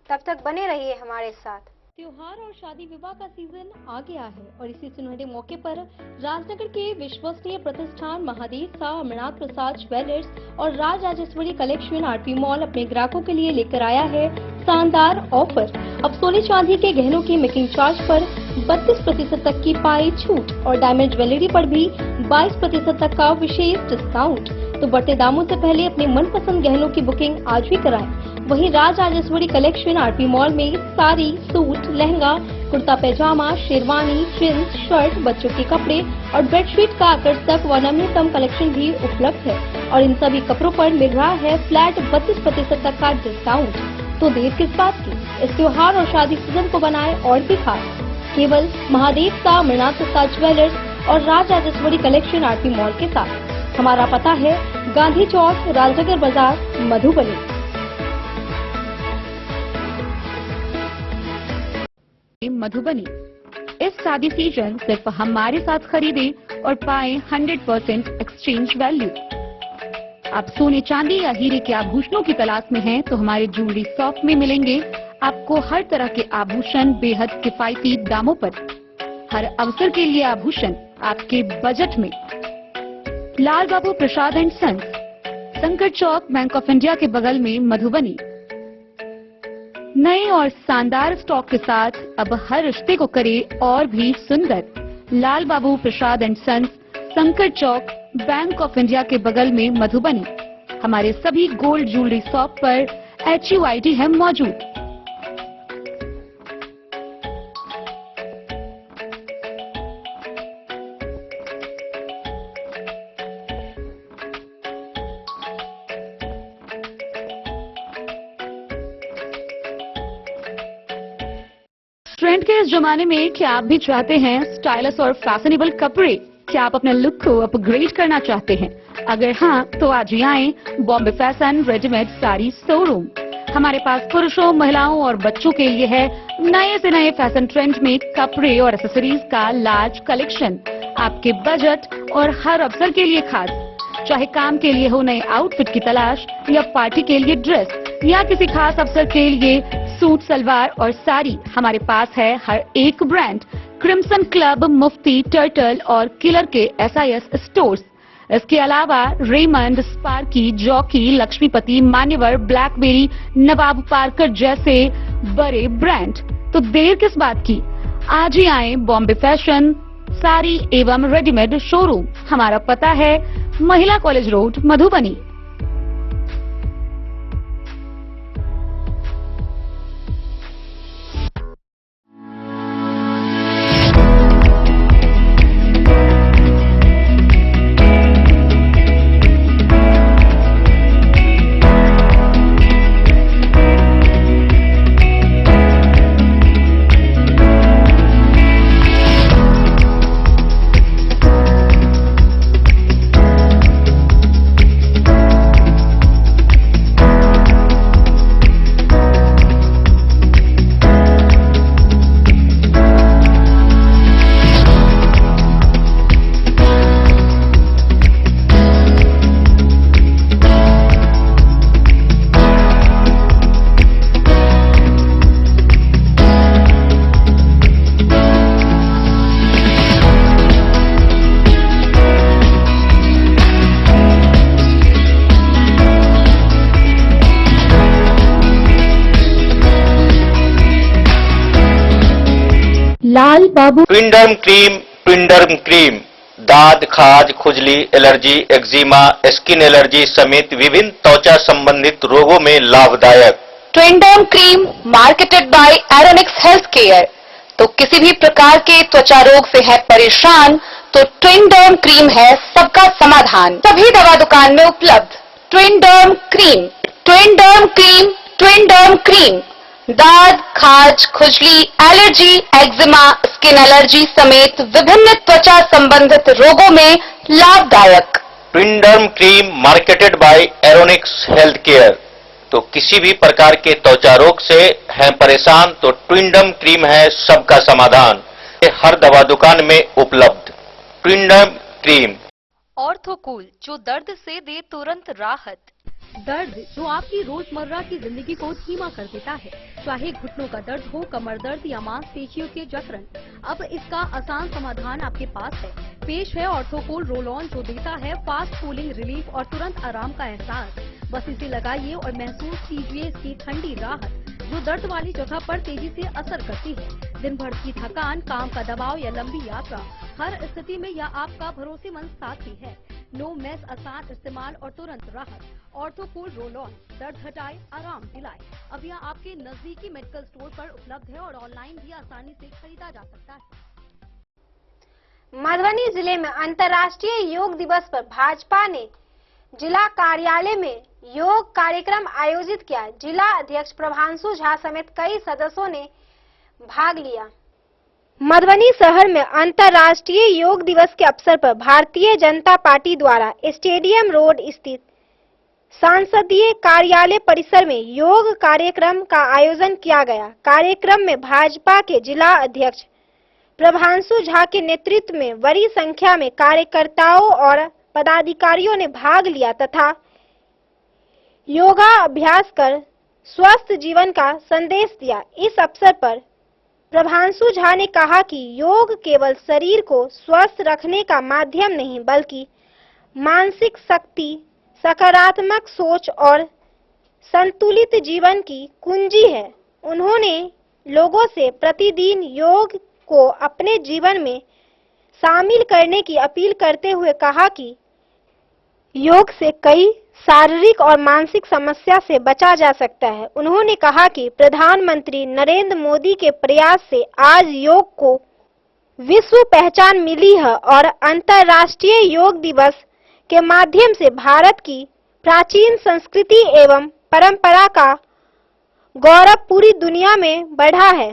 तब तक बने रहिए हमारे साथ। त्योहार और शादी विवाह का सीजन आ गया है और इसी सुनहरे मौके पर राजनगर के विश्वसनीय प्रतिष्ठान महादेव शाह अमरनाथ प्रसाद ज्वेलर्स और Raj Rajeshwari collection RP mall अपने ग्राहकों के लिए लेकर आया है शानदार ऑफर। अब सोने चांदी के गहनों की मेकिंग चार्ज पर 32% तक की पाई छूट और डायमंड ज्वेलरी पर भी 22% तक का विशेष डिस्काउंट। तो बढ़ते दामों से पहले अपने मनपसंद गहनों की बुकिंग आज ही कराएं। वहीं Raj Rajeshwari collection RP mall में साड़ी, सूट, लहंगा, कुर्ता पैजामा, शेरवानी, जींस, शर्ट, बच्चों के कपड़े और बेडशीट का आकर्षक व नवीनतम कलेक्शन भी उपलब्ध है और इन सभी कपड़ों पर मिल रहा है फ्लैट 32% तक का डिस्काउंट। तो देर किस बात की, इस त्योहार और शादी सीजन को बनाए और भी खास। केवल महादेव शाह अमरनाथ प्रसाद ज्वेलर्स और Raj Rajeshwari collection RP mall के साथ। हमारा पता है गांधी चौक, राजनगर बाजार, मधुबनी। मधुबनी इस शादी सीजन सिर्फ हमारे साथ खरीदे और पाए 100% एक्सचेंज वैल्यू। आप सोने चांदी या हीरे के आभूषणों की तलाश में हैं तो हमारे ज्वेलरी शॉप में मिलेंगे आपको हर तरह के आभूषण बेहद किफायती दामों पर। हर अवसर के लिए आभूषण आपके बजट में। लाल बाबू प्रसाद एंड सन्स, संकट चौक, बैंक ऑफ इंडिया के बगल में, मधुबनी। नए और शानदार स्टॉक के साथ अब हर रिश्ते को करे और भी सुंदर। लाल बाबू प्रसाद एंड सन्स, संकट चौक, बैंक ऑफ इंडिया के बगल में, मधुबनी। हमारे सभी गोल्ड ज्वेलरी शॉप पर HUID है मौजूद। ट्रेंड के इस जमाने में क्या आप भी चाहते हैं स्टाइलिश और फैशनेबल कपड़े? क्या आप अपने लुक को अपग्रेड करना चाहते हैं? अगर हाँ, तो आज ही आए Bombay fashion readymade sari showroom. हमारे पास पुरुषों, महिलाओं और बच्चों के लिए है नए से नए फैशन ट्रेंड में कपड़े और एक्सेसरीज का लार्ज कलेक्शन। आपके बजट और हर अवसर के लिए खास। चाहे काम के लिए हो नए आउटफिट की तलाश या पार्टी के लिए ड्रेस या किसी खास अवसर के लिए सूट, सलवार और साड़ी, हमारे पास है हर एक ब्रांड। क्रिम्सन क्लब, मुफ्ती, टर्टल और किलर के SIS स्टोर्स। इसके अलावा रेमंड, स्पार्की, जॉकी, लक्ष्मीपति, मान्यवर, ब्लैकबेरी, नवाब पार्कर जैसे बड़े ब्रांड। तो देर किस बात की, आज ही आए बॉम्बे फैशन साड़ी एवं रेडीमेड शोरूम। हमारा पता है महिला कॉलेज रोड, मधुबनी। लाल बाबू ट्विंडर्म क्रीम दाद, खाज, खुजली, एलर्जी, एक्जिमा, स्किन एलर्जी समेत विभिन्न त्वचा संबंधित रोगों में लाभदायक। Twinderm cream marketed by Aeronix health care. तो किसी भी प्रकार के त्वचा रोग से है परेशान तो ट्विनडर्म क्रीम है सबका समाधान। सभी दवा दुकान में उपलब्ध ट्विनडर्म क्रीम। ट्विनडर्म क्रीम, ट्विनडर्म क्रीम दाद, खाज, खुजली, एलर्जी, एक्जिमा, स्किन एलर्जी समेत विभिन्न त्वचा संबंधित रोगों में लाभदायक। Twinderm cream marketed by Aeronix health care. तो किसी भी प्रकार के त्वचा रोग से हैं परेशान तो ट्विनडर्म क्रीम है सबका समाधान। ये हर दवा दुकान में उपलब्ध ट्विनडर्म क्रीम। ऑर्थोकूल, जो दर्द से दे तुरंत राहत। दर्द जो आपकी रोजमर्रा की जिंदगी को धीमा कर देता है, चाहे घुटनों का दर्द हो, कमर दर्द या मांसपेशियों के जकड़न, अब इसका आसान समाधान आपके पास है। पेश है ऑर्थोकूल रोल ऑन, जो देता है फास्ट कूलिंग रिलीफ और तुरंत आराम का एहसास। बस इसे लगाइए और महसूस कीजिए इसकी ठंडी राहत, जो दर्द वाली जगह पर तेजी से असर करती है। दिन भर की थकान, काम का दबाव या लंबी यात्रा, हर स्थिति में यह आपका भरोसेमंद साथी है। नो मेस, आसान इस्तेमाल और तुरंत राहत। ऑर्थोकूल रोल ऑन, दर्द हटाए, आराम दिलाए। अब यह आपके नजदीकी मेडिकल स्टोर पर उपलब्ध है और ऑनलाइन भी आसानी से खरीदा जा सकता है। मधुबनी जिले में अंतर्राष्ट्रीय योग दिवस पर भाजपा ने जिला कार्यालय में योग कार्यक्रम आयोजित किया। जिला अध्यक्ष प्रभांशु झा समेत कई सदस्यों ने भाग लिया। मधुबनी शहर में अंतर्राष्ट्रीय योग दिवस के अवसर पर भारतीय जनता पार्टी द्वारा स्टेडियम रोड स्थित सांसदीय कार्यालय परिसर में योग कार्यक्रम का आयोजन किया गया। कार्यक्रम में भाजपा के जिला अध्यक्ष प्रभांशु झा के नेतृत्व में बड़ी संख्या में कार्यकर्ताओं और पदाधिकारियों ने भाग लिया तथा योगा अभ्यास कर स्वस्थ जीवन का संदेश दिया। इस अवसर पर प्रभांशु झा ने कहा कि योग केवल शरीर को स्वस्थ रखने का माध्यम नहीं बल्कि मानसिक शक्ति, सकारात्मक सोच और संतुलित जीवन की कुंजी है। उन्होंने लोगों से प्रतिदिन योग को अपने जीवन में शामिल करने की अपील करते हुए कहा कि योग से कई शारीरिक और मानसिक समस्या से बचा जा सकता है। उन्होंने कहा कि प्रधानमंत्री नरेंद्र मोदी के प्रयास से आज योग को विश्व पहचान मिली है और अंतर्राष्ट्रीय योग दिवस के माध्यम से भारत की प्राचीन संस्कृति एवं परंपरा का गौरव पूरी दुनिया में बढ़ा है।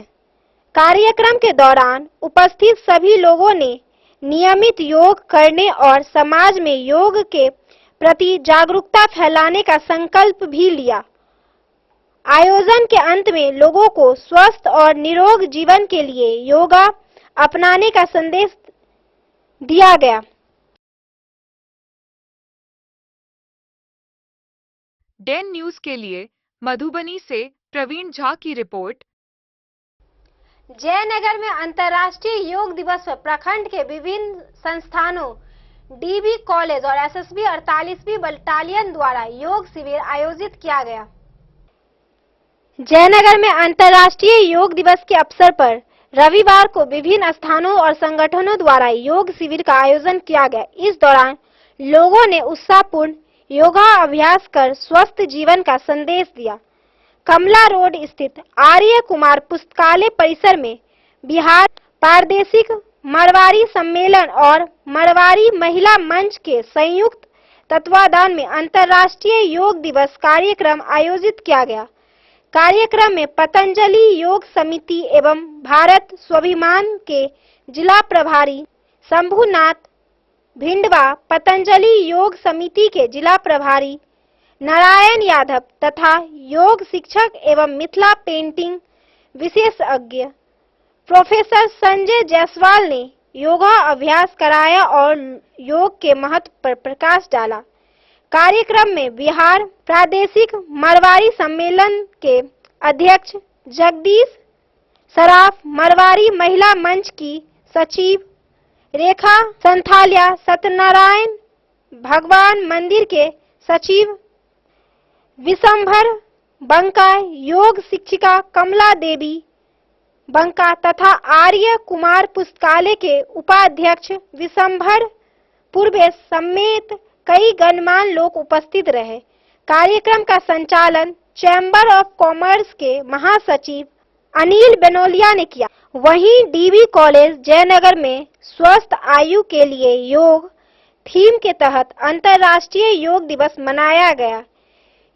कार्यक्रम के दौरान उपस्थित सभी लोगों ने नियमित योग करने और समाज में योग के प्रति जागरूकता फैलाने का संकल्प भी लिया। आयोजन के अंत में लोगों को स्वस्थ और निरोग जीवन के लिए योगा अपनाने का संदेश दिया गया। डेन न्यूज के लिए मधुबनी से प्रवीण झा की रिपोर्ट। जयनगर में अंतर्राष्ट्रीय योग दिवस पर प्रखंड के विभिन्न संस्थानों, डीबी कॉलेज और एसएसबी 48वीं बटालियन द्वारा योग शिविर आयोजित किया गया। जयनगर में अंतर्राष्ट्रीय योग दिवस के अवसर पर रविवार को विभिन्न स्थानों और संगठनों द्वारा योग शिविर का आयोजन किया गया। इस दौरान लोगों ने उत्साहपूर्ण योगा अभ्यास कर स्वस्थ जीवन का संदेश दिया। कमला रोड स्थित आर्य कुमार पुस्तकालय परिसर में बिहार प्रादेशिक मरवारी सम्मेलन और मरवारी महिला मंच के संयुक्त तत्वाधान में अंतर्राष्ट्रीय योग दिवस कार्यक्रम आयोजित किया गया। कार्यक्रम में पतंजलि योग समिति एवं भारत स्वाभिमान के जिला प्रभारी शंभुनाथ भिंडवा, पतंजलि योग समिति के जिला प्रभारी नारायण यादव तथा योग शिक्षक एवं मिथिला पेंटिंग विशेषज्ञ प्रोफेसर संजय जायसवाल ने योगा अभ्यास कराया और योग के महत्व पर प्रकाश डाला। कार्यक्रम में बिहार प्रादेशिक मरवारी सम्मेलन के अध्यक्ष जगदीश सराफ, मरवारी महिला मंच की सचिव रेखा संथालिया, सत्यनारायण भगवान मंदिर के सचिव विशंभर बंका, योग शिक्षिका कमला देवी बंका तथा आर्य कुमार पुस्तकालय के उपाध्यक्ष विशंभर पूर्वे समेत कई गणमान्य लोग उपस्थित रहे। कार्यक्रम का संचालन चैम्बर ऑफ कॉमर्स के महासचिव अनिल बेनोलिया ने किया। वहीं डीबी कॉलेज जयनगर में स्वस्थ आयु के लिए योग थीम के तहत अंतर्राष्ट्रीय योग दिवस मनाया गया।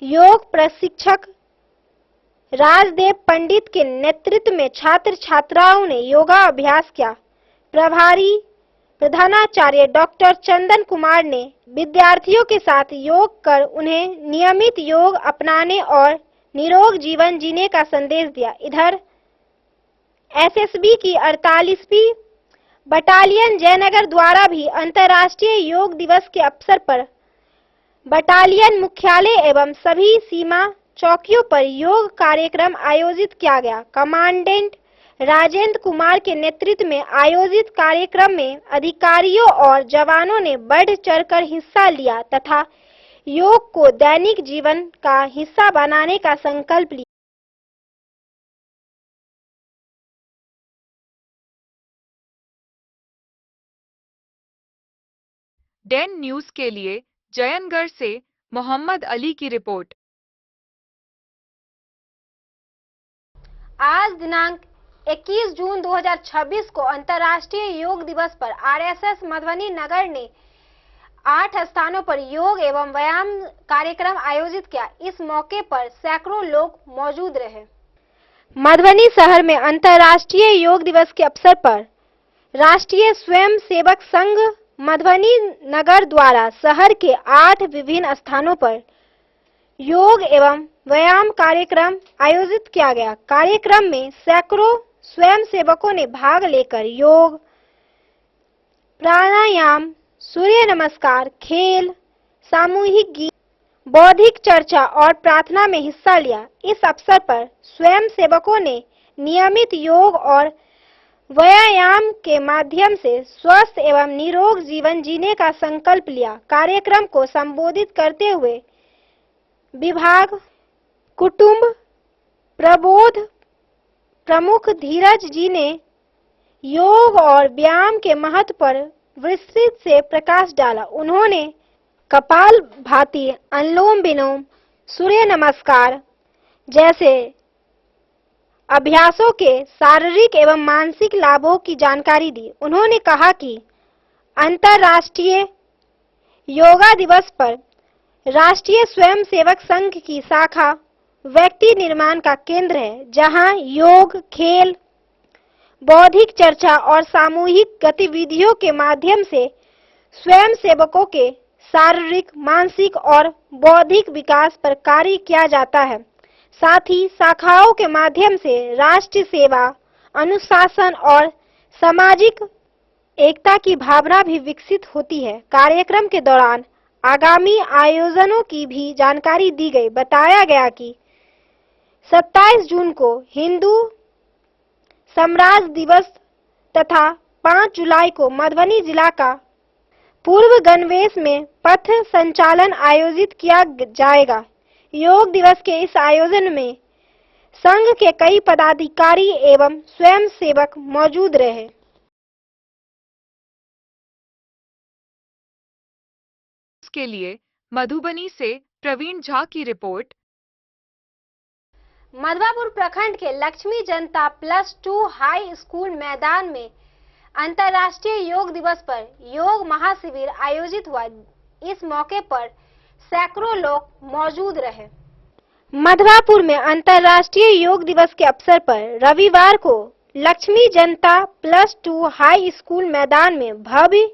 योग प्रशिक्षक राजदेव पंडित के नेतृत्व में छात्र छात्राओं ने योगा अभ्यास किया। प्रभारी प्रधानाचार्य डॉक्टर चंदन कुमार ने विद्यार्थियों के साथ योग कर उन्हें नियमित योग अपनाने और निरोग जीवन जीने का संदेश दिया। इधर एसएसबी की 48वीं बटालियन जयनगर द्वारा भी अंतर्राष्ट्रीय योग दिवस के अवसर पर बटालियन मुख्यालय एवं सभी सीमा चौकियों पर योग कार्यक्रम आयोजित किया गया। कमांडेंट राजेंद्र कुमार के नेतृत्व में आयोजित कार्यक्रम में अधिकारियों और जवानों ने बढ़ चढ़कर हिस्सा लिया तथा योग को दैनिक जीवन का हिस्सा बनाने का संकल्प लिया। डेन न्यूज के लिए जयनगढ़ से मोहम्मद अली की रिपोर्ट। आज दिनांक 21 जून 2026 को अंतर्राष्ट्रीय योग दिवस पर आरएसएस मधुबनी नगर ने 8 स्थानों पर योग एवं व्यायाम कार्यक्रम आयोजित किया। इस मौके पर सैकड़ों लोग मौजूद रहे। मधुबनी शहर में अंतर्राष्ट्रीय योग दिवस के अवसर पर राष्ट्रीय स्वयं सेवक संघ मधुबनी नगर द्वारा शहर के 8 विभिन्न स्थानों पर योग एवं व्यायाम कार्यक्रम आयोजित किया गया। कार्यक्रम में सैकड़ों स्वयं सेवकों ने भाग लेकर योग, प्राणायाम, सूर्य नमस्कार, खेल, सामूहिक गीत, बौद्धिक चर्चा और प्रार्थना में हिस्सा लिया। इस अवसर पर स्वयं सेवकों ने नियमित योग और व्यायाम के माध्यम से स्वस्थ एवं निरोग जीवन जीने का संकल्प लिया। कार्यक्रम को संबोधित करते हुए विभाग कुटुंब प्रबोध प्रमुख धीरज जी ने योग और व्यायाम के महत्व पर विस्तृत से प्रकाश डाला। उन्होंने कपाल भाती, अनुलोम विलोम, सूर्य नमस्कार जैसे अभ्यासों के शारीरिक एवं मानसिक लाभों की जानकारी दी। उन्होंने कहा कि अंतर्राष्ट्रीय योगा दिवस पर राष्ट्रीय स्वयं सेवक संघ की शाखा व्यक्ति निर्माण का केंद्र है, जहां योग, खेल, बौद्धिक चर्चा और सामूहिक गतिविधियों के माध्यम से स्वयं सेवकों के शारीरिक, मानसिक और बौद्धिक विकास पर कार्य किया जाता है। साथ ही शाखाओं के माध्यम से राष्ट्र सेवा, अनुशासन और सामाजिक एकता की भावना भी विकसित होती है। कार्यक्रम के दौरान आगामी आयोजनों की भी जानकारी दी गई। बताया गया कि 27 जून को हिंदू साम्राज्य दिवस तथा 5 जुलाई को मधुबनी जिला का पूर्व गणवेश में पथ संचालन आयोजित किया जाएगा। योग दिवस के इस आयोजन में संघ के कई पदाधिकारी एवं स्वयं सेवक मौजूद रहे। के लिए मधुबनी से प्रवीण झा की रिपोर्ट। मधवापुर प्रखंड के लक्ष्मी जनता +2 हाई स्कूल मैदान में अंतर्राष्ट्रीय योग दिवस पर योग महाशिविर आयोजित हुआ। इस मौके पर सैकड़ों लोग मौजूद रहे। मधवापुर में अंतर्राष्ट्रीय योग दिवस के अवसर पर रविवार को लक्ष्मी जनता +2 हाई स्कूल मैदान में भव्य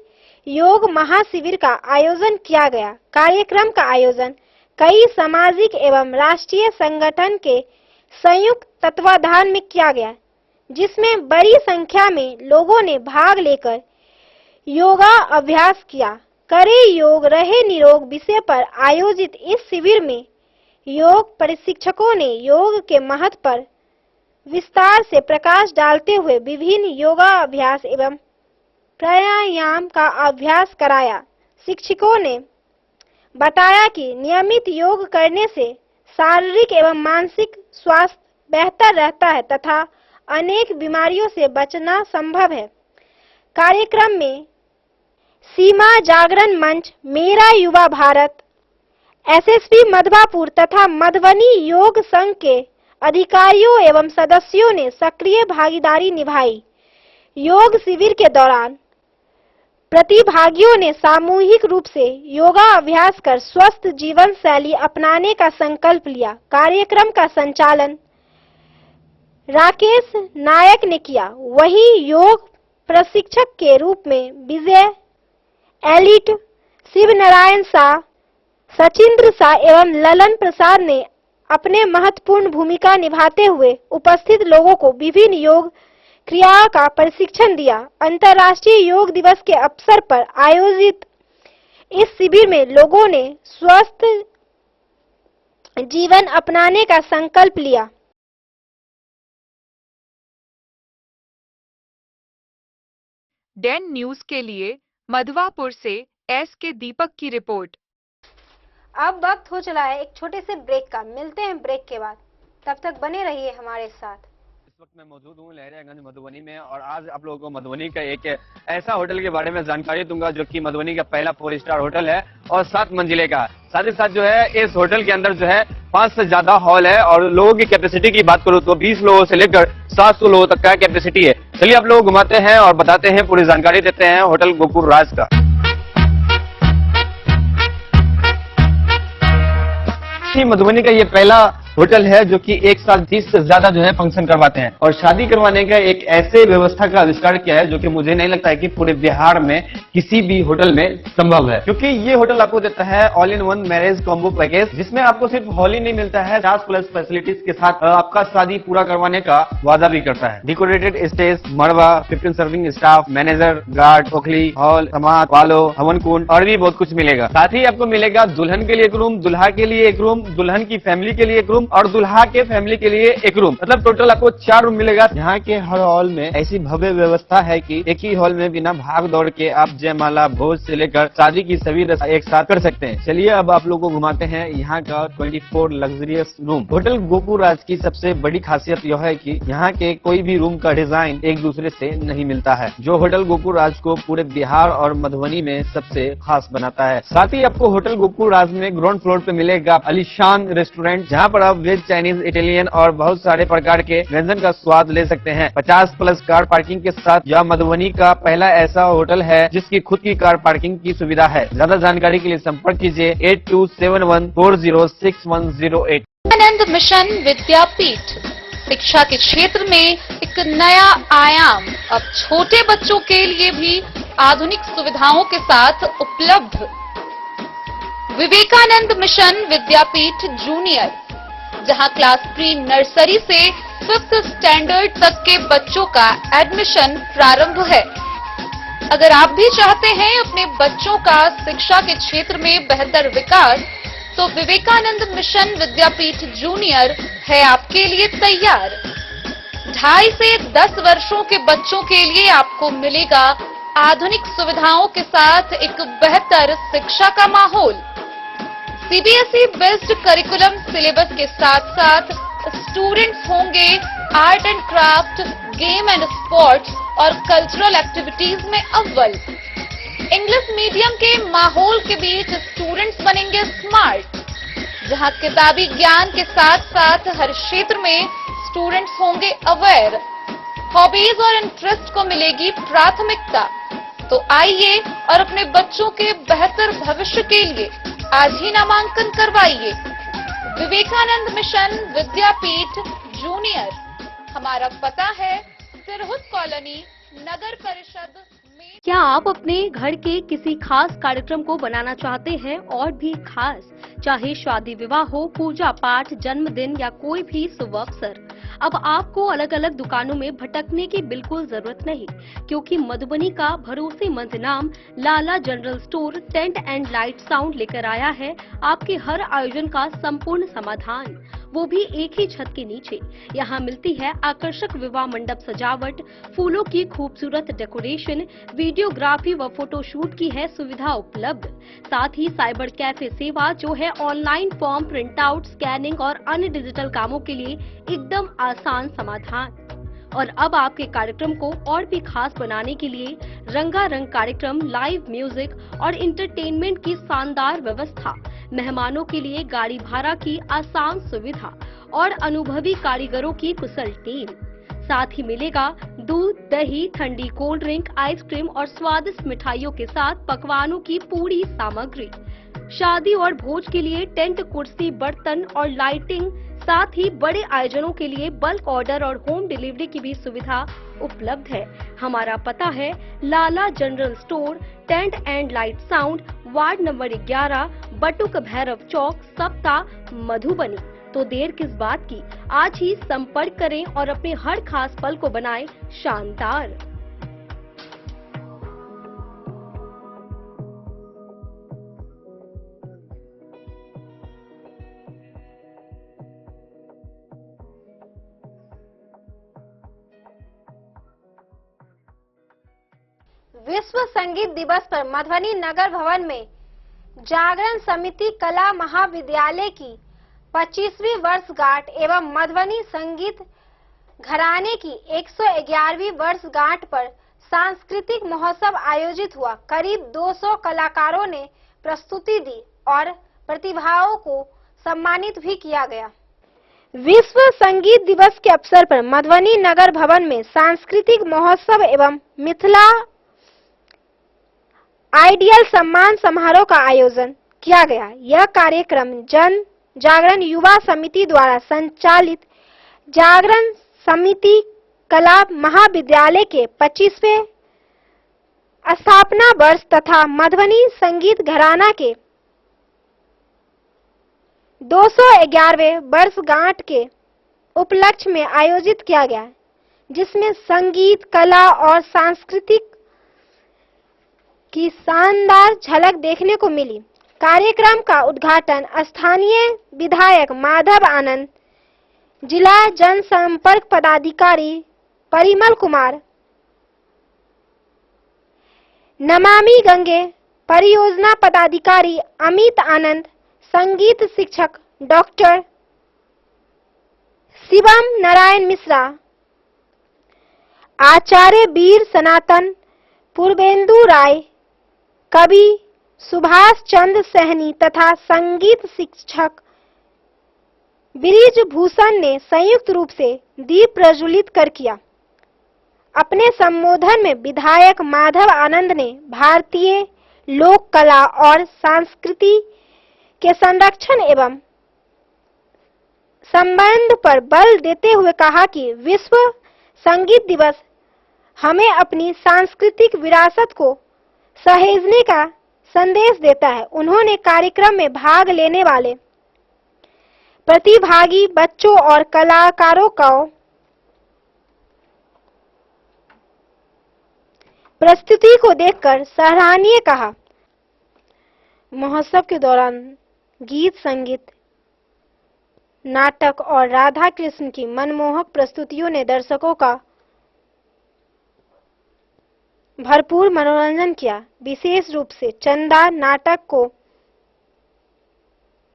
योग महाशिविर का आयोजन किया गया। कार्यक्रम का आयोजन कई सामाजिक एवं राष्ट्रीय संगठन के संयुक्त तत्वाधान में किया गया, जिसमें बड़ी संख्या में लोगों ने भाग लेकर योगा अभ्यास किया। करे योग रहे निरोग विषय पर आयोजित इस शिविर में योग प्रशिक्षकों ने योग के महत्व पर विस्तार से प्रकाश डालते हुए विभिन्न योगा अभ्यास एवं प्राणायाम का अभ्यास कराया। शिक्षकों ने बताया कि नियमित योग करने से शारीरिक एवं मानसिक स्वास्थ्य बेहतर रहता है तथा अनेक बीमारियों से बचना संभव है। कार्यक्रम में सीमा जागरण मंच, मेरा युवा भारत, एसएसपी मधवापुर तथा मधुबनी योग संघ के अधिकारियों एवं सदस्यों ने सक्रिय भागीदारी निभाई। योग शिविर के दौरान प्रतिभागियों ने सामूहिक रूप से योगा अभ्यास कर स्वस्थ जीवन शैली अपनाने का संकल्प लिया। कार्यक्रम का संचालन राकेश नायक ने किया। वहीं योग प्रशिक्षक के रूप में विजय एलिट, शिव नारायण शाह, सचिंद्र शाह एवं ललन प्रसाद ने अपने महत्वपूर्ण भूमिका निभाते हुए उपस्थित लोगों को विभिन्न योग क्रियाओं का प्रशिक्षण दिया। अंतर्राष्ट्रीय योग दिवस के अवसर पर आयोजित इस शिविर में लोगों ने स्वस्थ जीवन अपनाने का संकल्प लिया। डेन न्यूज के लिए मधवापुर से एस के दीपक की रिपोर्ट। अब वक्त हो चला है एक छोटे से ब्रेक का। मिलते हैं ब्रेक के बाद, तब तक बने रहिए हमारे साथ। इस वक्त मैं मौजूद हूँ लहरियागंज मधुबनी में और आज आप लोगों को मधुबनी का एक ऐसा होटल के बारे में जानकारी दूंगा जो कि मधुबनी का पहला 4 स्टार होटल है और 7 मंजिले का। साथ ही साथ जो है इस होटल के अंदर जो है 5 से ज्यादा हॉल है और लोगों की कैपेसिटी की बात करूँ तो 20 लोगों से लेकर 700 लोगों तक का कैपेसिटी है। चलिए आप लोग घुमाते हैं और बताते हैं, पूरी जानकारी देते हैं होटल गोकुल राज का। मधुबनी का ये पहला होटल है जो कि एक साथ 30 से ज्यादा जो है फंक्शन करवाते हैं और शादी करवाने का एक ऐसे व्यवस्था का आविष्कार किया है जो कि मुझे नहीं लगता है कि पूरे बिहार में किसी भी होटल में संभव है, क्योंकि ये होटल आपको देता है all in one marriage combo package, जिसमें आपको सिर्फ हॉल ही नहीं मिलता है, 50+ फैसिलिटीज के साथ आपका शादी पूरा करवाने का वादा भी करता है। डेकोरेटेड स्टेज, मड़वा, 15 सर्विंग स्टाफ, मैनेजर, गार्ड, ओखली, हॉल, समाज, वालो, हवन कुंड और भी बहुत कुछ मिलेगा। साथ ही आपको मिलेगा दुल्हन के लिए एक रूम, दुल्हा के लिए एक रूम, दुल्हन की फैमिली के लिए एक रूम और दुल्हा के फैमिली के लिए एक रूम। मतलब टोटल आपको 4 रूम मिलेगा। यहाँ के हर हॉल में ऐसी भव्य व्यवस्था है कि एक ही हॉल में बिना भाग दौड़ के आप जयमाला, भोज से लेकर शादी की सभी रस्म एक साथ कर सकते हैं। चलिए अब आप लोगों को घुमाते हैं यहाँ का 24 लग्जरियस रूम। होटल गोकुल राज की सबसे बड़ी खासियत यह है कि यहाँ के कोई भी रूम का डिजाइन एक दूसरे से नहीं मिलता है, जो होटल गोकुल राज को पूरे बिहार और मधुबनी में सबसे खास बनाता है। साथ ही आपको होटल गोकुल राज में ग्राउंड फ्लोर पे मिलेगा आलीशान रेस्टोरेंट, जहाँ पर आप वेज, चाइनीज, इटालियन और बहुत सारे प्रकार के व्यंजन का स्वाद ले सकते हैं। 50+ कार पार्किंग के साथ यह मधुबनी का पहला ऐसा होटल है जिसकी खुद की कार पार्किंग की सुविधा है। ज्यादा जानकारी के लिए संपर्क कीजिए 8271406108। विवेकानंद मिशन विद्यापीठ शिक्षा के क्षेत्र में एक नया आयाम अब छोटे बच्चों के लिए भी आधुनिक सुविधाओं के साथ उपलब्ध। विवेकानंद मिशन विद्यापीठ जूनियर, जहां क्लास प्री नर्सरी से 5th स्टैंडर्ड तक के बच्चों का एडमिशन प्रारंभ है। अगर आप भी चाहते हैं अपने बच्चों का शिक्षा के क्षेत्र में बेहतर विकास, तो विवेकानंद मिशन विद्यापीठ जूनियर है आपके लिए तैयार। 2.5 से 10 वर्षों के बच्चों के लिए आपको मिलेगा आधुनिक सुविधाओं के साथ एक बेहतर शिक्षा का माहौल। सीबीएसई बेस्ड करिकुलम सिलेबस के साथ साथ स्टूडेंट्स होंगे art and craft, game and sports और कल्चरल एक्टिविटीज में अव्वल। इंग्लिश मीडियम के माहौल के बीच स्टूडेंट्स बनेंगे स्मार्ट, जहां किताबी ज्ञान के साथ साथ हर क्षेत्र में स्टूडेंट्स होंगे अवेयर। हॉबीज और इंटरेस्ट को मिलेगी प्राथमिकता। तो आइए और अपने बच्चों के बेहतर भविष्य के लिए आज ही नामांकन करवाइए। विवेकानंद मिशन विद्यापीठ जूनियर, हमारा पता है सिरहुत कॉलोनी, नगर परिषद में। क्या आप अपने घर के किसी खास कार्यक्रम को बनाना चाहते हैं और भी खास, चाहे शादी विवाह हो, पूजा पाठ, जन्मदिन या कोई भी शुभ अवसर? अब आपको अलग अलग दुकानों में भटकने की बिल्कुल जरूरत नहीं, क्योंकि मधुबनी का भरोसेमंद नाम Lala general store tent and light sound लेकर आया है आपके हर आयोजन का संपूर्ण समाधान, वो भी एक ही छत के नीचे। यहाँ मिलती है आकर्षक विवाह मंडप सजावट, फूलों की खूबसूरत डेकोरेशन, वीडियोग्राफी व फोटोशूट की है सुविधा उपलब्ध। साथ ही साइबर कैफे सेवा, जो है online form print out, scanning और अन्य डिजिटल कामों के लिए एकदम आसान समाधान। और अब आपके कार्यक्रम को और भी खास बनाने के लिए रंगारंग कार्यक्रम, लाइव म्यूजिक और इंटरटेनमेंट की शानदार व्यवस्था, मेहमानों के लिए गाड़ी भाड़ा की आसान सुविधा और अनुभवी कारीगरों की कुशल टीम। साथ ही मिलेगा दूध, दही, ठंडी कोल्ड ड्रिंक, आइसक्रीम और स्वादिष्ट मिठाइयों के साथ पकवानों की पूरी सामग्री। शादी और भोज के लिए टेंट, कुर्सी, बर्तन और लाइटिंग, साथ ही बड़े आयोजनों के लिए बल्क ऑर्डर और होम डिलीवरी की भी सुविधा उपलब्ध है। हमारा पता है Lala general store, tent and light sound, ward number 11, Batuk Bhairav Chowk, Sapta, Madhubani. तो देर किस बात की, आज ही संपर्क करें और अपने हर खास पल को बनाएं शानदार। विश्व संगीत दिवस पर मधुबनी नगर भवन में जागरण समिति कला महाविद्यालय की 25वीं वर्षगांठ एवं मधुबनी संगीत घराने की 111वीं वर्षगांठ पर सांस्कृतिक महोत्सव आयोजित हुआ। करीब 200 कलाकारों ने प्रस्तुति दी और प्रतिभाओं को सम्मानित भी किया गया। विश्व संगीत दिवस के अवसर पर मधुबनी नगर भवन में सांस्कृतिक महोत्सव एवं मिथिला आइडियल सम्मान समारोह का आयोजन किया गया। यह कार्यक्रम जन जागरण युवा समिति द्वारा संचालित जागरण समिति कला महाविद्यालय के 25वें स्थापना वर्ष तथा मधुबनी संगीत घराना के 211वें वर्षगांठ के उपलक्ष्य में आयोजित किया गया, जिसमें संगीत, कला और सांस्कृतिक की शानदार झलक देखने को मिली। कार्यक्रम का उद्घाटन स्थानीय विधायक माधव आनंद, जिला जनसंपर्क पदाधिकारी परिमल कुमार, नमामि गंगे परियोजना पदाधिकारी अमित आनंद, संगीत शिक्षक डॉक्टर शिवम नारायण मिश्रा, आचार्य वीर सनातन पूर्वेंदु राय, कवि सुभाष चंद्र सहनी तथा संगीत शिक्षक ब्रिज भूषण ने संयुक्त रूप से दीप प्रज्वलित कर किया। अपने संबोधन में विधायक माधव आनंद ने भारतीय लोक कला और संस्कृति के संरक्षण एवं संबंध पर बल देते हुए कहा कि विश्व संगीत दिवस हमें अपनी सांस्कृतिक विरासत को सहेजने का संदेश देता है। उन्होंने कार्यक्रम में भाग लेने वाले प्रतिभागी बच्चों और कलाकारों को प्रस्तुति को देखकर सराहनीय कहा। महोत्सव के दौरान गीत, संगीत, नाटक और राधा कृष्ण की मनमोहक प्रस्तुतियों ने दर्शकों का भरपूर मनोरंजन किया। विशेष रूप से चंदा नाटक को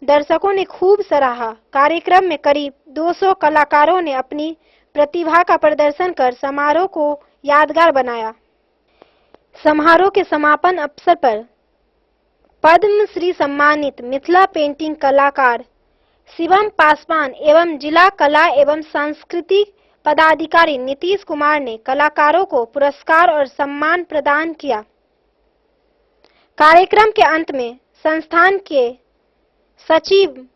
दर्शकों ने खूब सराहा। कार्यक्रम में करीब 200 कलाकारों ने अपनी प्रतिभा का प्रदर्शन कर समारोह को यादगार बनाया। समारोह के समापन अवसर पर पद्म श्री सम्मानित मिथिला पेंटिंग कलाकार शिवम पासवान एवं जिला कला एवं संस्कृति पदाधिकारी नीतीश कुमार ने कलाकारों को पुरस्कार और सम्मान प्रदान किया। कार्यक्रम के अंत में संस्थान के सचिव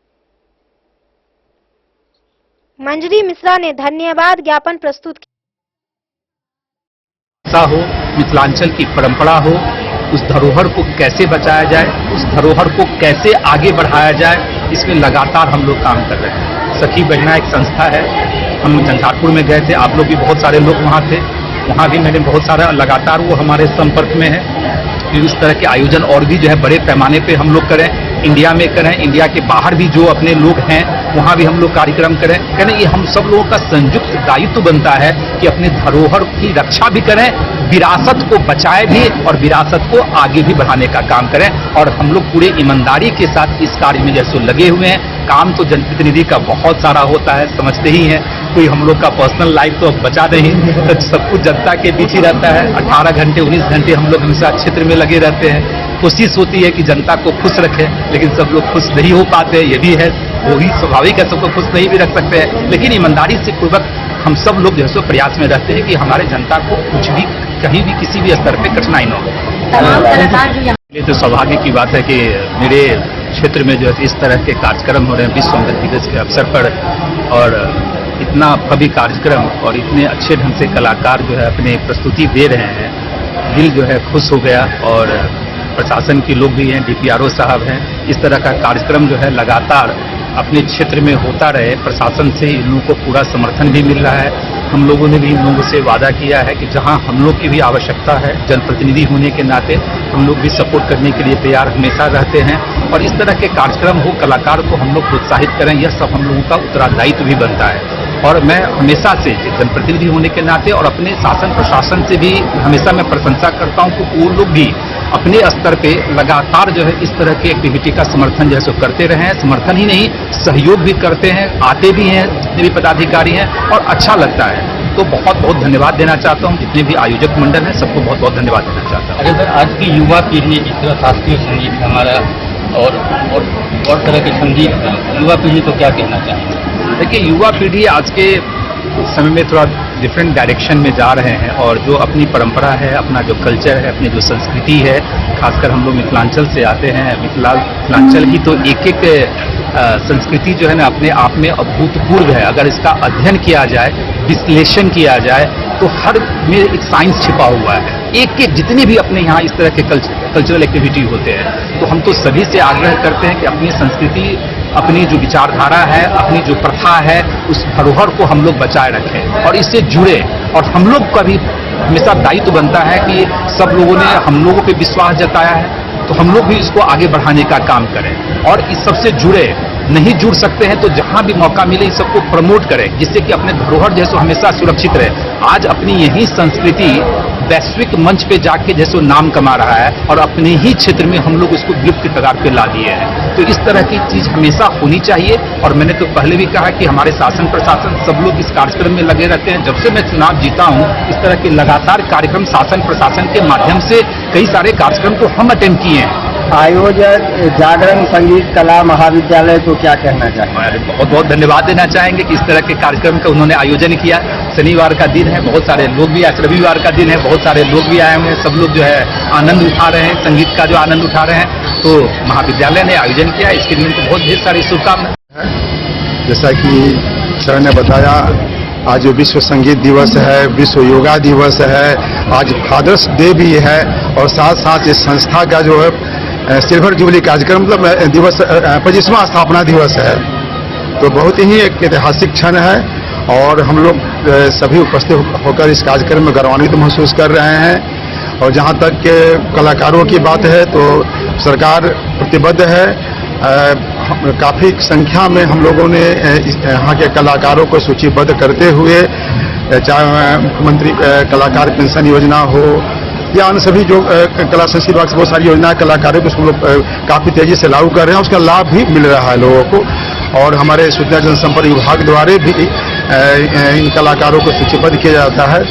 मंजरी मिश्रा ने धन्यवाद ज्ञापन प्रस्तुत किया। हो मिथिलांचल की परंपरा हो, उस धरोहर को कैसे बचाया जाए, उस धरोहर को कैसे आगे बढ़ाया जाए, इसमें लगातार हम लोग काम कर रहे हैं। सखी बहना एक संस्था है, हम झंझारपुर में गए थे, आप लोग भी बहुत सारे लोग वहाँ थे, वहाँ भी मैंने बहुत सारा लगातार वो हमारे संपर्क में है कि इस तरह के आयोजन और भी जो है बड़े पैमाने पे हम लोग करें, इंडिया में करें, इंडिया के बाहर भी जो अपने लोग हैं वहाँ भी हम लोग कार्यक्रम करें। कहने ये हम सब लोगों का संयुक्त दायित्व बनता है कि अपने धरोहर की रक्षा भी करें, विरासत को बचाए भी और विरासत को आगे भी बढ़ाने का काम करें। और हम लोग पूरे ईमानदारी के साथ इस कार्य में जैसे लगे हुए हैं। काम तो जनप्रतिनिधि का बहुत सारा होता है, समझते ही हैं, कोई हम लोग का पर्सनल लाइफ तो अब बचा नहीं, तो सब कुछ जनता के बीच ही रहता है। 18 घंटे 19 घंटे हम लोग हमेशा क्षेत्र में लगे रहते हैं। कोशिश होती है कि जनता को खुश रखें, लेकिन सब लोग खुश नहीं हो पाते, ये भी है, वो भी स्वाभाविक है, सबको खुश नहीं भी रख सकते हैं, लेकिन ईमानदारी से पूर्वक हम सब लोग जो है सो प्रयास में रहते हैं कि हमारे जनता को कुछ भी कहीं भी किसी भी स्तर पे कठिनाई न हो। ये तो सौभाग्य की बात है कि मेरे क्षेत्र में जो है इस तरह के कार्यक्रम हो रहे हैं विश्व अंगद दिवस के अवसर पर, और इतना भव्य कार्यक्रम और इतने अच्छे ढंग से कलाकार जो है अपने प्रस्तुति दे रहे हैं, दिल जो है खुश हो गया। और प्रशासन के लोग भी हैं, DPRO साहब हैं, इस तरह का कार्यक्रम जो है लगातार अपने क्षेत्र में होता रहे। प्रशासन से इन लोगों को पूरा समर्थन भी मिल रहा है। हम लोगों ने भी इन लोगों से वादा किया है कि जहां हम लोग की भी आवश्यकता है, जनप्रतिनिधि होने के नाते हम लोग भी सपोर्ट करने के लिए तैयार हमेशा रहते हैं। और इस तरह के कार्यक्रम हो, कलाकार को हम लोग प्रोत्साहित करें, यह सब हम लोगों का उत्तरदायित्व भी बनता है। और मैं हमेशा से जनप्रतिनिधि होने के नाते और अपने शासन प्रशासन से भी हमेशा मैं प्रशंसा करता हूं कि वो लोग भी अपने स्तर पे लगातार जो है इस तरह की एक्टिविटी का समर्थन जो है सो करते रहे हैं। समर्थन ही नहीं, सहयोग भी करते हैं, आते भी हैं जितने भी पदाधिकारी हैं, और अच्छा लगता है। तो बहुत बहुत धन्यवाद देना चाहता हूं जितने भी आयोजक मंडल हैं, सबको बहुत बहुत धन्यवाद देना चाहता हूं। अगर सर आज की युवा पीढ़ी जिस तरह शास्त्रीय संगीत हमारा और तरह के संगीत है, युवा पीढ़ी को क्या कहना चाहेंगे? देखिए, युवा पीढ़ी आज के समय में थोड़ा डिफरेंट डायरेक्शन में जा रहे हैं, और जो अपनी परंपरा है, अपना जो कल्चर है, अपनी जो संस्कृति है, खासकर हम लोग मिथिलांचल से आते हैं। मिथिलांचल की तो एक एक संस्कृति जो है ना अपने आप में अभूतपूर्व है। अगर इसका अध्ययन किया जाए, विश्लेषण किया जाए, तो हर में एक साइंस छिपा हुआ है। एक जितने भी अपने यहाँ इस तरह के कल्चरल एक्टिविटी होते हैं, तो हम तो सभी से आग्रह करते हैं कि अपनी संस्कृति, अपनी जो विचारधारा है, अपनी जो प्रथा है, उस धरोहर को हम लोग बचाए रखें और इससे जुड़े। और हम लोग का भी हमेशा दायित्व बनता है कि सब लोगों ने हम लोगों पे विश्वास जताया है, तो हम लोग भी इसको आगे बढ़ाने का काम करें और इस सबसे जुड़े। नहीं जुड़ सकते हैं तो जहां भी मौका मिले इस सबको प्रमोट करें, जिससे कि अपने धरोहर जैसे हमेशा सुरक्षित रहे। आज अपनी यही संस्कृति वैश्विक मंच पे जाके जैसे नाम कमा रहा है, और अपने ही क्षेत्र में हम लोग उसको विलुप्त के कगार पे ला दिए हैं। तो इस तरह की चीज हमेशा होनी चाहिए। और मैंने तो पहले भी कहा कि हमारे शासन प्रशासन सब लोग इस कार्यक्रम में लगे रहते हैं। जब से मैं चुनाव जीता हूं, इस तरह के लगातार कार्यक्रम शासन प्रशासन के माध्यम से कई सारे कार्यक्रम को हम अटेंड किए हैं। आयोजक जागरण संगीत कला महाविद्यालय को क्या कहना चाहिए? बहुत बहुत धन्यवाद देना चाहेंगे कि इस तरह के कार्यक्रम का उन्होंने आयोजन किया। शनिवार का दिन है, बहुत सारे लोग भी आए, रविवार का दिन है, बहुत सारे लोग भी आए हैं। सब लोग जो है आनंद उठा रहे हैं, संगीत का जो आनंद उठा रहे हैं। तो महाविद्यालय ने आयोजन किया, इसके लिए तो बहुत ढेर सारी शुभकामनाएं। जैसा कि सर ने बताया, आज विश्व संगीत दिवस है, विश्व योगा दिवस है, आज फादर्स डे भी है, और साथ साथ इस संस्था का जो है सिल्वर जुबली कार्यक्रम मतलब दिवस 25वां स्थापना दिवस है। तो बहुत ही एक ऐतिहासिक क्षण है, और हम लोग सभी उपस्थित होकर इस कार्यक्रम में गौरवान्वित महसूस कर रहे हैं। और जहां तक के कलाकारों की बात है, तो सरकार प्रतिबद्ध है। काफी संख्या में हम लोगों ने यहाँ के कलाकारों को सूचीबद्ध करते हुए, चाहे मुख्यमंत्री कलाकार पेंशन योजना हो या अन्य सभी जो कला संस्कृति विभाग से बहुत सारी योजनाएं कलाकारों को हम लोग काफी तेजी से लागू कर रहे हैं, उसका लाभ भी मिल रहा है लोगों को। और हमारे सूचना जनसंपर्क विभाग द्वारा भी इन कलाकारों को सूचीबद्ध किया जाता है,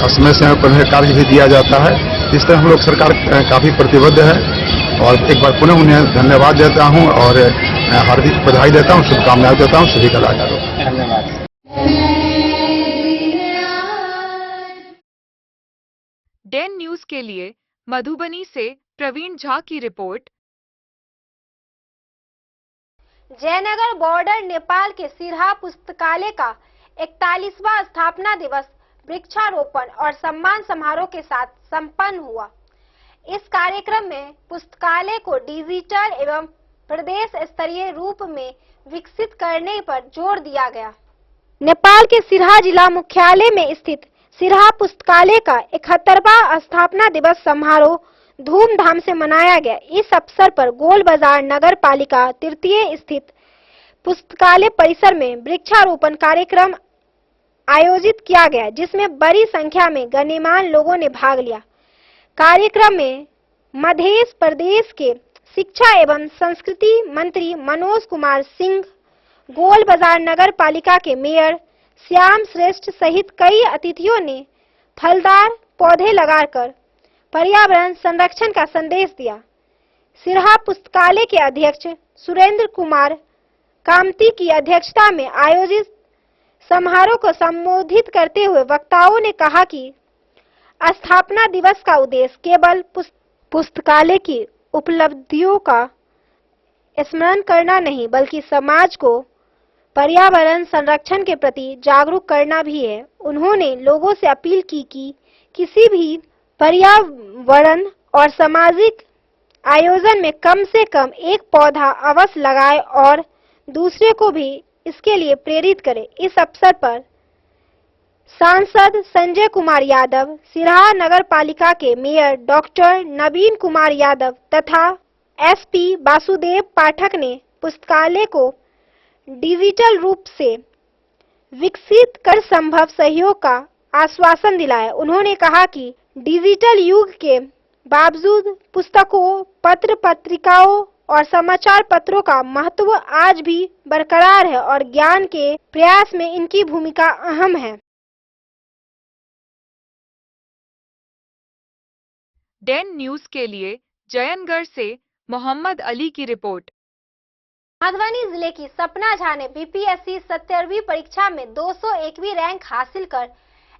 समय समय पर उन्हें कार्य भी दिया जाता है। इस तरह हम लोग सरकार काफी प्रतिबद्ध है, और एक बार पुनः उन्हें धन्यवाद देता हूं और हार्दिक बधाई देता हूं, शुभकामनाएं देता हूं सभी कलाकारों को। धन्यवाद। डेन न्यूज के लिए मधुबनी से प्रवीण झा की रिपोर्ट। जयनगर बॉर्डर नेपाल के सिरहा पुस्तकालय का 41वां स्थापना दिवस वृक्षारोपण और सम्मान समारोह के साथ संपन्न हुआ। इस कार्यक्रम में पुस्तकालय को डिजिटल एवं प्रदेश स्तरीय रूप में विकसित करने पर जोर दिया गया। नेपाल के सिरहा जिला मुख्यालय में स्थित सिरहा पुस्तकालय का 71वां स्थापना दिवस समारोह धूमधाम से मनाया गया। इस अवसर पर गोल बाजार नगर पालिका तृतीय स्थित पुस्तकालय परिसर में वृक्षारोपण कार्यक्रम आयोजित किया गया, जिसमें बड़ी संख्या में गणमान्य लोगों ने भाग लिया। कार्यक्रम में मध्य प्रदेश के शिक्षा एवं संस्कृति मंत्री मनोज कुमार सिंह, गोल बाजार नगर पालिका के मेयर श्याम श्रेष्ठ सहित कई अतिथियों ने फलदार पौधे लगाकर पर्यावरण संरक्षण का संदेश दिया। सिरहा पुस्तकालय के अध्यक्ष सुरेंद्र कुमार कामती की अध्यक्षता में आयोजित समारोह को संबोधित करते हुए वक्ताओं ने कहा कि स्थापना दिवस का उद्देश्य केवल पुस्तकालय की उपलब्धियों का स्मरण करना नहीं, बल्कि समाज को पर्यावरण संरक्षण के प्रति जागरूक करना भी है। उन्होंने लोगों से अपील की कि किसी भी पर्यावरण और सामाजिक आयोजन में कम से कम एक पौधा अवश्य लगाए और दूसरे को भी इसके लिए प्रेरित करें। इस अवसर पर सांसद संजय कुमार यादव, सिरहा नगर पालिका के मेयर डॉक्टर नवीन कुमार यादव तथा एसपी वासुदेव पाठक ने पुस्तकालय को डिजिटल रूप से विकसित कर संभव सहयोग का आश्वासन दिलाया। उन्होंने कहा कि डिजिटल युग के बावजूद पुस्तकों, पत्र पत्रिकाओं और समाचार पत्रों का महत्व आज भी बरकरार है और ज्ञान के प्रयास में इनकी भूमिका अहम है। डेन न्यूज के लिए जयनगढ़ से मोहम्मद अली की रिपोर्ट। मधुबनी जिले की सपना झा ने बीपीएससी 70वीं परीक्षा में 201वीं रैंक हासिल कर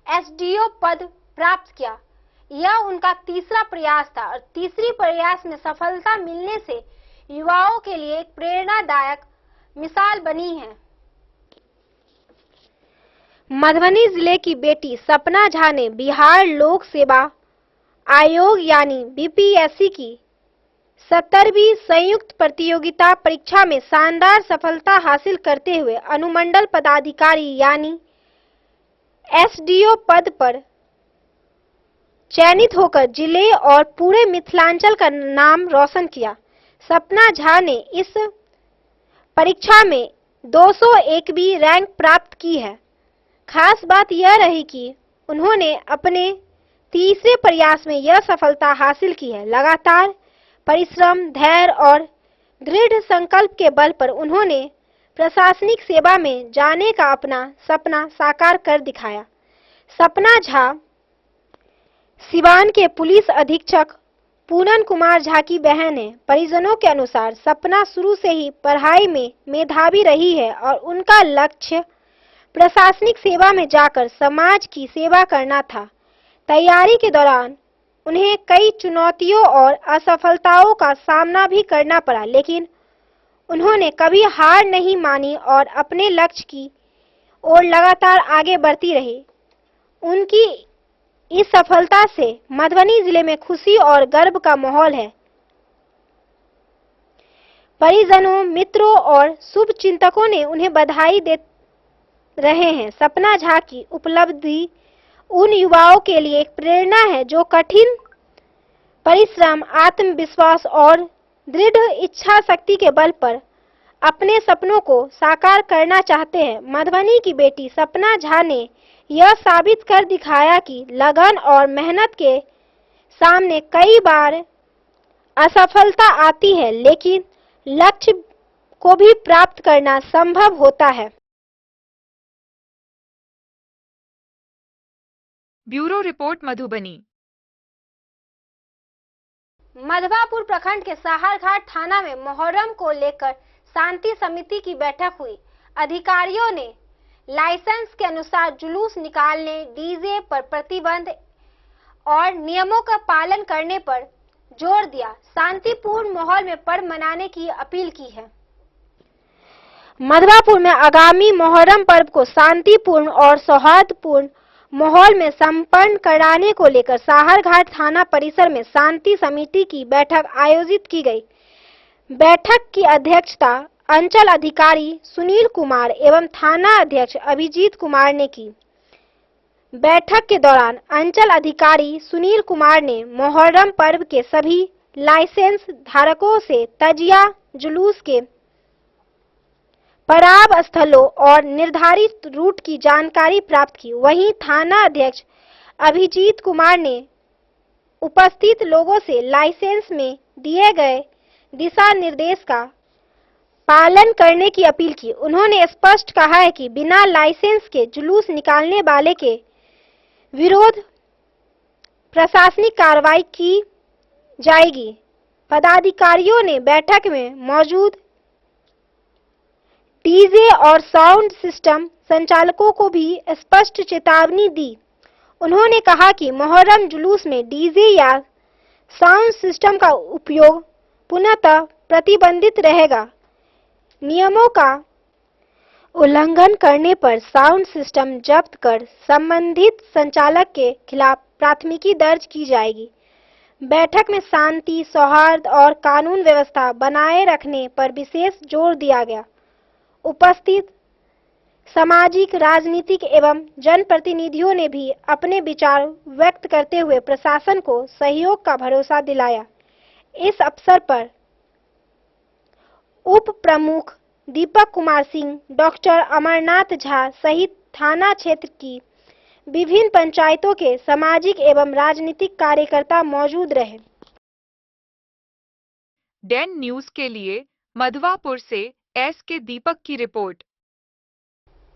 एसडीओ पद प्राप्त किया। यह उनका तीसरा प्रयास था और तीसरी प्रयास में सफलता मिलने से युवाओं के लिए एक प्रेरणादायक मिसाल बनी है। मधुबनी जिले की बेटी सपना झा ने बिहार लोक सेवा आयोग यानी बीपीएससी की 70वीं संयुक्त प्रतियोगिता परीक्षा में शानदार सफलता हासिल करते हुए अनुमंडल पदाधिकारी यानी एसडीओ पद पर चयनित होकर जिले और पूरे मिथिलांचल का नाम रोशन किया। सपना झा ने इस परीक्षा में 201वीं रैंक प्राप्त की है। खास बात यह रही कि उन्होंने अपने तीसरे प्रयास में यह सफलता हासिल की है। लगातार परिश्रम, धैर्य और दृढ़ संकल्प के बल पर उन्होंने प्रशासनिक सेवा में जाने का अपना सपना साकार कर दिखाया। सपना झा सिवान के पुलिस अधीक्षक पूनम कुमार झा की बहन है। परिजनों के अनुसार सपना शुरू से ही पढ़ाई में मेधावी रही है और उनका लक्ष्य प्रशासनिक सेवा में जाकर समाज की सेवा करना था। तैयारी के दौरान उन्हें कई चुनौतियों और असफलताओं का सामना भी करना पड़ा, लेकिन उन्होंने कभी हार नहीं मानी और अपने लक्ष्य की ओर लगातार आगे बढ़ती रही। उनकी इस सफलता से मधुबनी जिले में खुशी और गर्व का माहौल है। परिजनों, मित्रों और शुभचिंतकों ने उन्हें बधाई दे रहे हैं। सपना झा की उपलब्धि उन युवाओं के लिए एक प्रेरणा है जो कठिन परिश्रम, आत्मविश्वास और दृढ़ इच्छा शक्ति के बल पर अपने सपनों को साकार करना चाहते हैं। मधुबनी की बेटी सपना झा ने यह साबित कर दिखाया कि लगन और मेहनत के सामने कई बार असफलता आती है, लेकिन लक्ष्य को भी प्राप्त करना संभव होता है। Bureau report Madhubani. मधवापुर प्रखंड के साहरघाट थाना में मुहर्रम को लेकर शांति समिति की बैठक हुई। अधिकारियों ने लाइसेंस के अनुसार जुलूस निकालने, डीजे पर प्रतिबंध और नियमों का पालन करने पर जोर दिया। शांतिपूर्ण माहौल में पर्व मनाने की अपील की है। मधवापुर में आगामी मुहर्रम पर्व को शांतिपूर्ण और सौहार्दपूर्ण माहौल में संपन्न कराने को लेकर साहरघाट थाना परिसर में शांति समिति की बैठक आयोजित की गई। बैठक की अध्यक्षता अंचल अधिकारी सुनील कुमार एवं थाना अध्यक्ष अभिजीत कुमार ने की। बैठक के दौरान अंचल अधिकारी सुनील कुमार ने मुहर्रम पर्व के सभी लाइसेंस धारकों से तजिया जुलूस के पड़ाव स्थलों और निर्धारित रूट की जानकारी प्राप्त की। वहीं थाना अध्यक्ष अभिजीत कुमार ने उपस्थित लोगों से लाइसेंस में दिए गए दिशा निर्देश का पालन करने की अपील की। उन्होंने स्पष्ट कहा है कि बिना लाइसेंस के जुलूस निकालने वाले के विरोध प्रशासनिक कार्रवाई की जाएगी। पदाधिकारियों ने बैठक में मौजूद डीजे और साउंड सिस्टम संचालकों को भी स्पष्ट चेतावनी दी। उन्होंने कहा कि मुहर्रम जुलूस में डीजे या साउंड सिस्टम का उपयोग पुनः प्रतिबंधित रहेगा। नियमों का उल्लंघन करने पर साउंड सिस्टम जब्त कर संबंधित संचालक के खिलाफ प्राथमिकी दर्ज की जाएगी। बैठक में शांति, सौहार्द और कानून व्यवस्था बनाए रखने पर विशेष जोर दिया गया। उपस्थित सामाजिक, राजनीतिक एवं जनप्रतिनिधियों ने भी अपने विचार व्यक्त करते हुए प्रशासन को सहयोग का भरोसा दिलाया। इस अवसर पर उप प्रमुख दीपक कुमार सिंह, डॉक्टर अमरनाथ झा सहित थाना क्षेत्र की विभिन्न पंचायतों के सामाजिक एवं राजनीतिक कार्यकर्ता मौजूद रहे। डैन न्यूज के लिए मधवापुर से एस के दीपक की रिपोर्ट।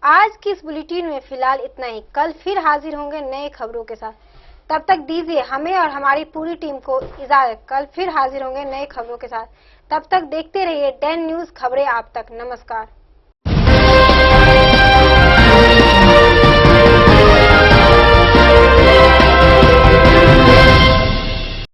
आज की इस बुलेटिन में फिलहाल इतना ही। कल फिर हाजिर होंगे नए खबरों के साथ। तब तक दीजिए हमें और हमारी पूरी टीम को इजाजत। कल फिर हाजिर होंगे नए खबरों के साथ। तब तक देखते रहिए डैन न्यूज, खबरें आप तक। नमस्कार।